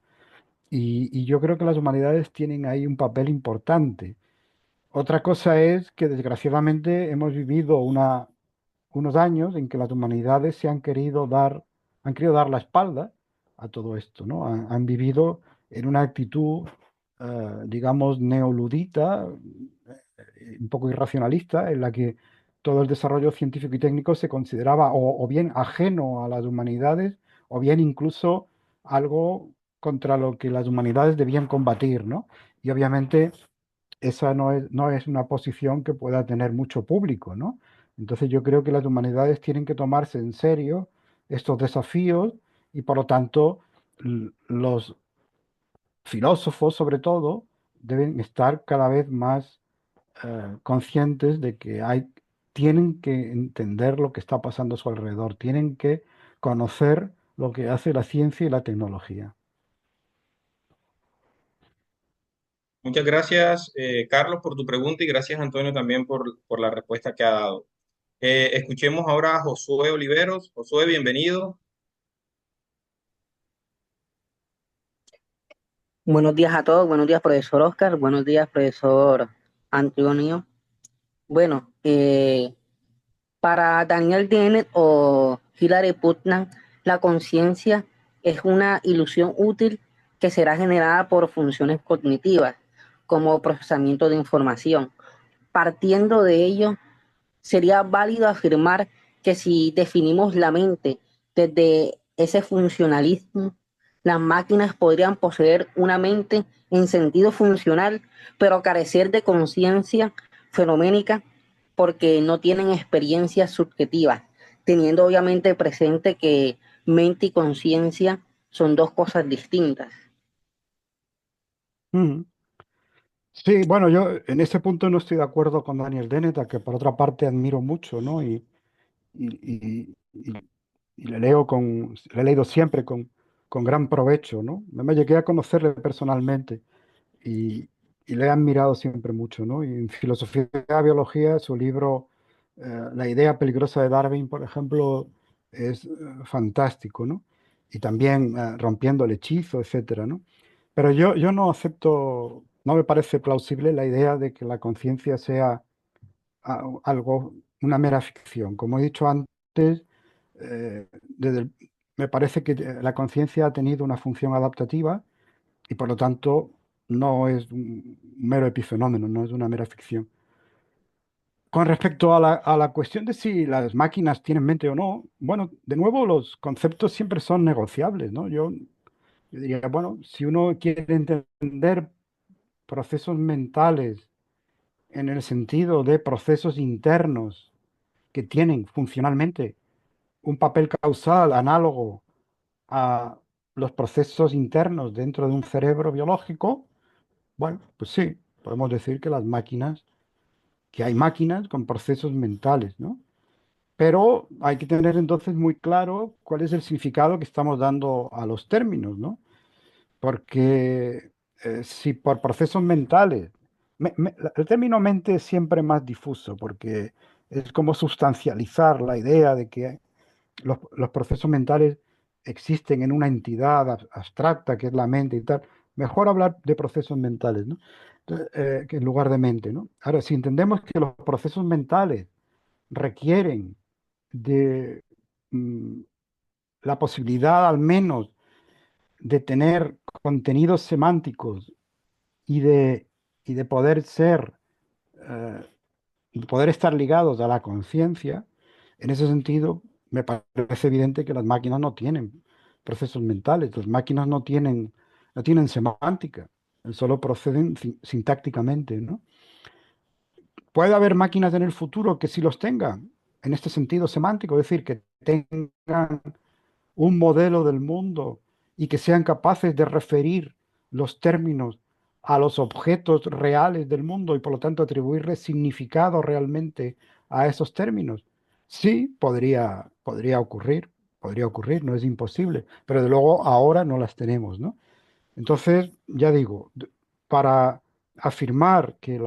Y yo creo que las humanidades tienen ahí un papel importante. Otra cosa es que desgraciadamente hemos vivido unos años en que las humanidades han querido dar la espalda a todo esto, ¿no? Han vivido en una actitud, digamos, neoludita, un poco irracionalista, en la que todo el desarrollo científico y técnico se consideraba o bien ajeno a las humanidades, o bien incluso algo contra lo que las humanidades debían combatir, ¿no? Y obviamente esa no es una posición que pueda tener mucho público, ¿no? Entonces yo creo que las humanidades tienen que tomarse en serio estos desafíos y por lo tanto los filósofos sobre todo deben estar cada vez más conscientes de que tienen que entender lo que está pasando a su alrededor, tienen que conocer lo que hace la ciencia y la tecnología. Muchas gracias, Carlos, por tu pregunta y gracias, Antonio, también por la respuesta que ha dado. Escuchemos ahora a Josué Oliveros. Josué, bienvenido. Buenos días a todos, buenos días profesor Oscar, buenos días profesor Antonio. Bueno, para Daniel Dennett o Hilary Putnam, la conciencia es una ilusión útil que será generada por funciones cognitivas, como procesamiento de información. Partiendo de ello, sería válido afirmar que si definimos la mente desde ese funcionalismo, las máquinas podrían poseer una mente en sentido funcional, pero carecer de conciencia fenoménica porque no tienen experiencias subjetivas, teniendo obviamente presente que mente y conciencia son dos cosas distintas. Ujú. Sí, bueno, yo en ese punto no estoy de acuerdo con Daniel Dennett, a que por otra parte admiro mucho, ¿no? Y le he leído siempre con gran provecho, ¿no? Me llegué a conocerle personalmente y, y le he admirado siempre mucho, ¿no? Y en filosofía de la biología, su libro La idea peligrosa de Darwin, por ejemplo, es fantástico, ¿no? Y también Rompiendo el hechizo, etcétera, ¿no? Pero yo no acepto, no me parece plausible la idea de que la conciencia sea algo, una mera ficción. Como he dicho antes, eh, desde el- me parece que la conciencia ha tenido una función adaptativa y por lo tanto no es un mero epifenómeno, no es una mera ficción. Con respecto a la cuestión de si las máquinas tienen mente o no, bueno, de nuevo los conceptos siempre son negociables, ¿no? Yo diría, bueno, si uno quiere entender procesos mentales en el sentido de procesos internos que tienen funcionalmente un papel causal análogo a los procesos internos dentro de un cerebro biológico, bueno, pues sí, podemos decir que hay máquinas con procesos mentales, ¿no? Pero hay que tener entonces muy claro cuál es el significado que estamos dando a los términos, ¿no? Porque si por procesos mentales, el término mente es siempre más difuso porque es como sustancializar la idea de que los procesos mentales existen en una entidad abstracta que es la mente y tal. Mejor hablar de procesos mentales, ¿no? Entonces, que en lugar de mente, ¿no? Ahora, si entendemos que los procesos mentales requieren de mm, la posibilidad al menos de tener contenidos semánticos y y de poder ser, eh, poder estar ligados a la conciencia, en ese sentido me parece evidente que las máquinas no tienen procesos mentales, las máquinas no tienen semántica, solo proceden sintácticamente, ¿no? Puede haber máquinas en el futuro que sí los tengan, en este sentido semántico, es decir, que tengan un modelo del mundo y que sean capaces de referir los términos a los objetos reales del mundo y por lo tanto atribuirles significado realmente a esos términos. Sí, podría ocurrir, no es imposible, pero de luego ahora no las tenemos, ¿no? Entonces, ya digo, para afirmar que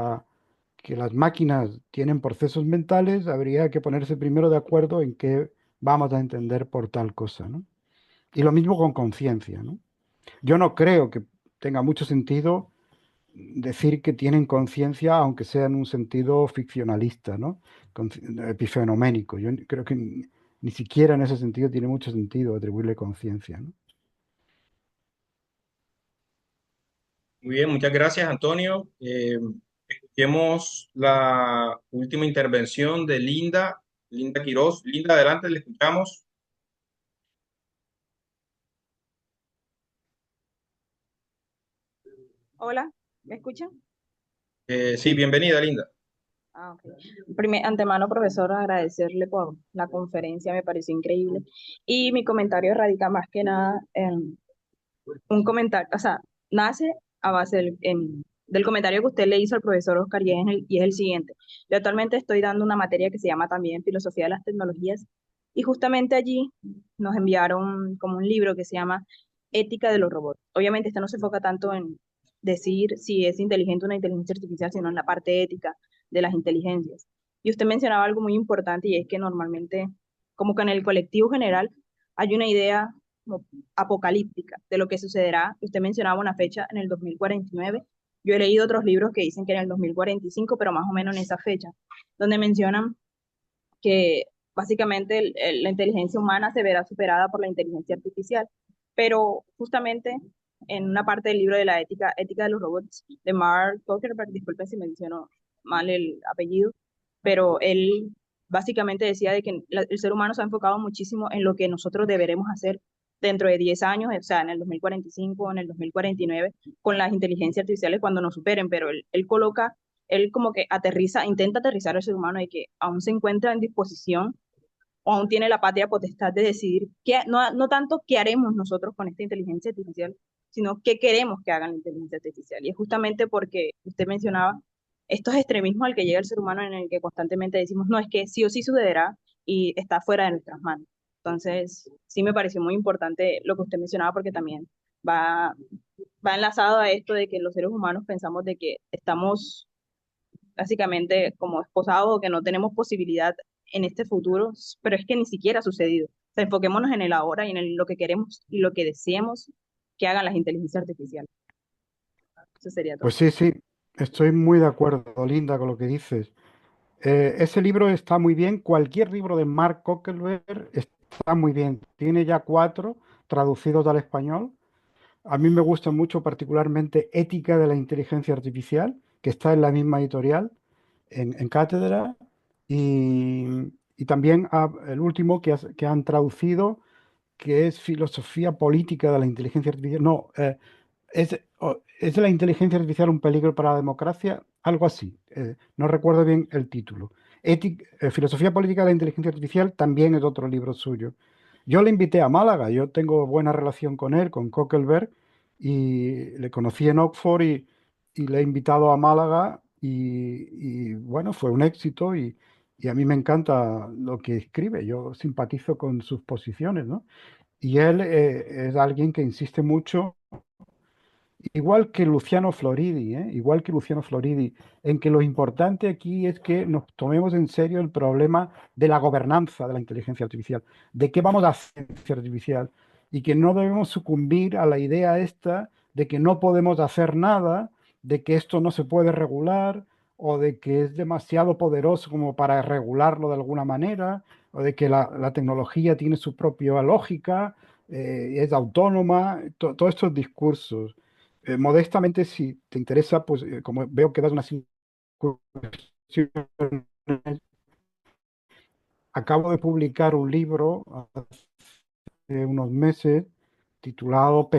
que las máquinas tienen procesos mentales, habría que ponerse primero de acuerdo en qué vamos a entender por tal cosa, ¿no? Y lo mismo con conciencia, ¿no? Yo no creo que tenga mucho sentido decir que tienen conciencia, aunque sea en un sentido ficcionalista, ¿no? Epifenoménico. Yo creo que ni siquiera en ese sentido tiene mucho sentido atribuirle conciencia, ¿no? Muy bien, muchas gracias, Antonio. Escuchemos la última intervención de Linda, Linda Quiroz. Linda, adelante, le escuchamos. Hola, ¿me escuchan? Sí, bienvenida, Linda. Ok. Antemano, profesor, agradecerle por la conferencia, me pareció increíble. Y mi comentario radica más que nada en un comentario, o sea, nace a base del comentario que usted le hizo al profesor Oscar y es el siguiente. Yo actualmente estoy dando una materia que se llama también Filosofía de las Tecnologías y justamente allí nos enviaron como un libro que se llama Ética de los Robots. Obviamente este no se enfoca tanto en decir si es inteligente una inteligencia artificial, sino en la parte ética de las inteligencias. Y usted mencionaba algo muy importante y es que normalmente, como que en el colectivo general, hay una idea como apocalíptica de lo que sucederá. Usted mencionaba una fecha en el 2049. Yo he leído otros libros que dicen que en el 2045, pero más o menos en esa fecha, donde mencionan que básicamente la inteligencia humana se verá superada por la inteligencia artificial. Pero justamente en una parte del libro de la ética de los robots, de Mark Zuckerberg, disculpen si menciono mal el apellido, pero él básicamente decía de que el ser humano se ha enfocado muchísimo en lo que nosotros deberemos hacer dentro de 10 años, o sea, en el 2045, en el 2049, con las inteligencias artificiales cuando nos superen, pero él como que intenta aterrizar al ser humano de que aún se encuentra en disposición o aún tiene la patria potestad de decidir no tanto qué haremos nosotros con esta inteligencia artificial, sino qué queremos que haga la inteligencia artificial. Y es justamente porque usted mencionaba estos extremismos al que llega el ser humano en el que constantemente decimos, no, es que sí o sí sucederá y está fuera de nuestras manos. Entonces, sí me pareció muy importante lo que usted mencionaba porque también va, va enlazado a esto de que los seres humanos pensamos de que estamos básicamente como esposados o que no tenemos posibilidad en este futuro, pero es que ni siquiera ha sucedido. O sea, enfoquémonos en el ahora y en lo que queremos y lo que deseemos que hagan las inteligencias artificiales. Eso sería todo. Pues sí, sí, estoy muy de acuerdo, Linda, con lo que dices. Ese libro está muy bien. Cualquier libro de Mark Zuckerberg está muy bien. Tiene ya 4 traducidos al español. A mí me gusta mucho particularmente Ética de la Inteligencia Artificial, que está en la misma editorial, en Cátedra. Y también el último que han traducido, que es Filosofía Política de la Inteligencia Artificial. No, ¿es de la inteligencia artificial un peligro para la democracia? Algo así. No recuerdo bien el título. Filosofía política de la inteligencia artificial también es otro libro suyo. Yo le invité a Málaga, yo tengo buena relación con él, con Cockleberg, y le conocí en Oxford y le he invitado a Málaga y bueno, fue un éxito y a mí me encanta lo que escribe, yo simpatizo con sus posiciones, ¿no? Y él es alguien que insiste mucho. Igual que Luciano Floridi, ¿eh? Igual que Luciano Floridi, en que lo importante aquí es que nos tomemos en serio el problema de la gobernanza de la inteligencia artificial, de qué vamos a hacer con la inteligencia artificial, y que no debemos sucumbir a la idea esta de que no podemos hacer nada, de que esto no se puede regular, o de que es demasiado poderoso como para regularlo de alguna manera, o de que la tecnología tiene su propia lógica, es autónoma, todos estos discursos. Modestamente, si te interesa, pues como veo que das unas incursiones, acabo de publicar un libro hace unos meses titulado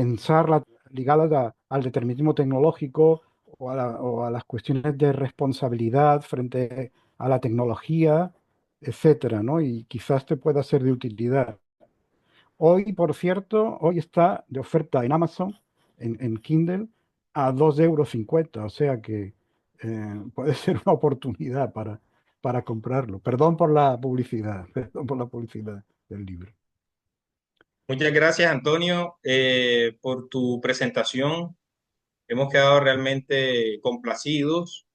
ligadas al determinismo tecnológico o a las cuestiones de responsabilidad frente a la tecnología, etcétera, ¿no? Y quizás te pueda ser de utilidad. Hoy, por cierto, hoy está de oferta en Amazon, en Kindle, a 2,50 €. O sea que puede ser una oportunidad para comprarlo. Perdón por la publicidad, perdón por la publicidad del libro. Muchas gracias, Antonio, por tu presentación. Hemos quedado realmente complacidos.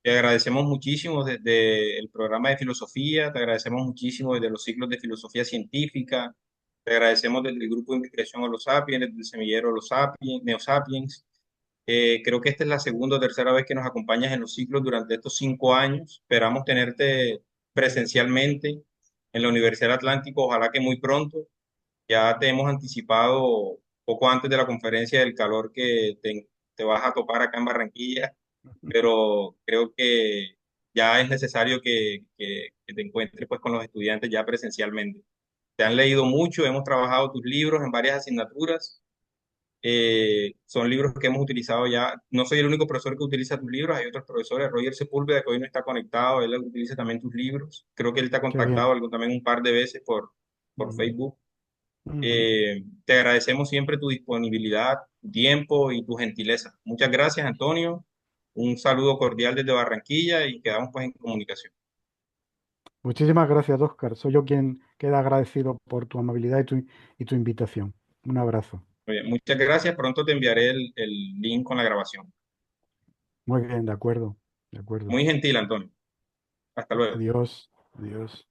Te agradecemos muchísimo desde el programa de filosofía, te agradecemos muchísimo desde los ciclos de filosofía científica, te agradecemos desde el grupo de investigación Homo Sapiens, desde el semillero Homo Sapiens, Neo Sapiens. Creo que esta es la segunda o tercera vez que nos acompañas en los ciclos durante estos 5 años. Esperamos tenerte presencialmente en la Universidad del Atlántico, ojalá que muy pronto. Ya te hemos anticipado poco antes de la conferencia del calor que te vas a topar acá en Barranquilla, pero creo que ya es necesario que te encuentres pues con los estudiantes ya presencialmente. Te han leído mucho, hemos trabajado tus libros en varias asignaturas. Son libros que hemos utilizado ya. No soy el único profesor que utiliza tus libros, hay otros profesores. Roger Sepúlveda, que hoy no está conectado, él utiliza también tus libros. Creo que él te ha Qué bien. contactado también un par de veces por Ujú, Facebook. ujú. Te agradecemos siempre tu disponibilidad, tu tiempo y tu gentileza. Muchas gracias, Antonio. Un saludo cordial desde Barranquilla y quedamos pues en comunicación. Muchísimas gracias, Óscar. Soy yo quien queda agradecido por tu amabilidad y tu invitación. Un abrazo. Muy bien, muchas gracias. Pronto te enviaré el link con la grabación. Muy bien, de acuerdo, de acuerdo. Muy gentil, Antonio. Hasta luego. Adiós, adiós.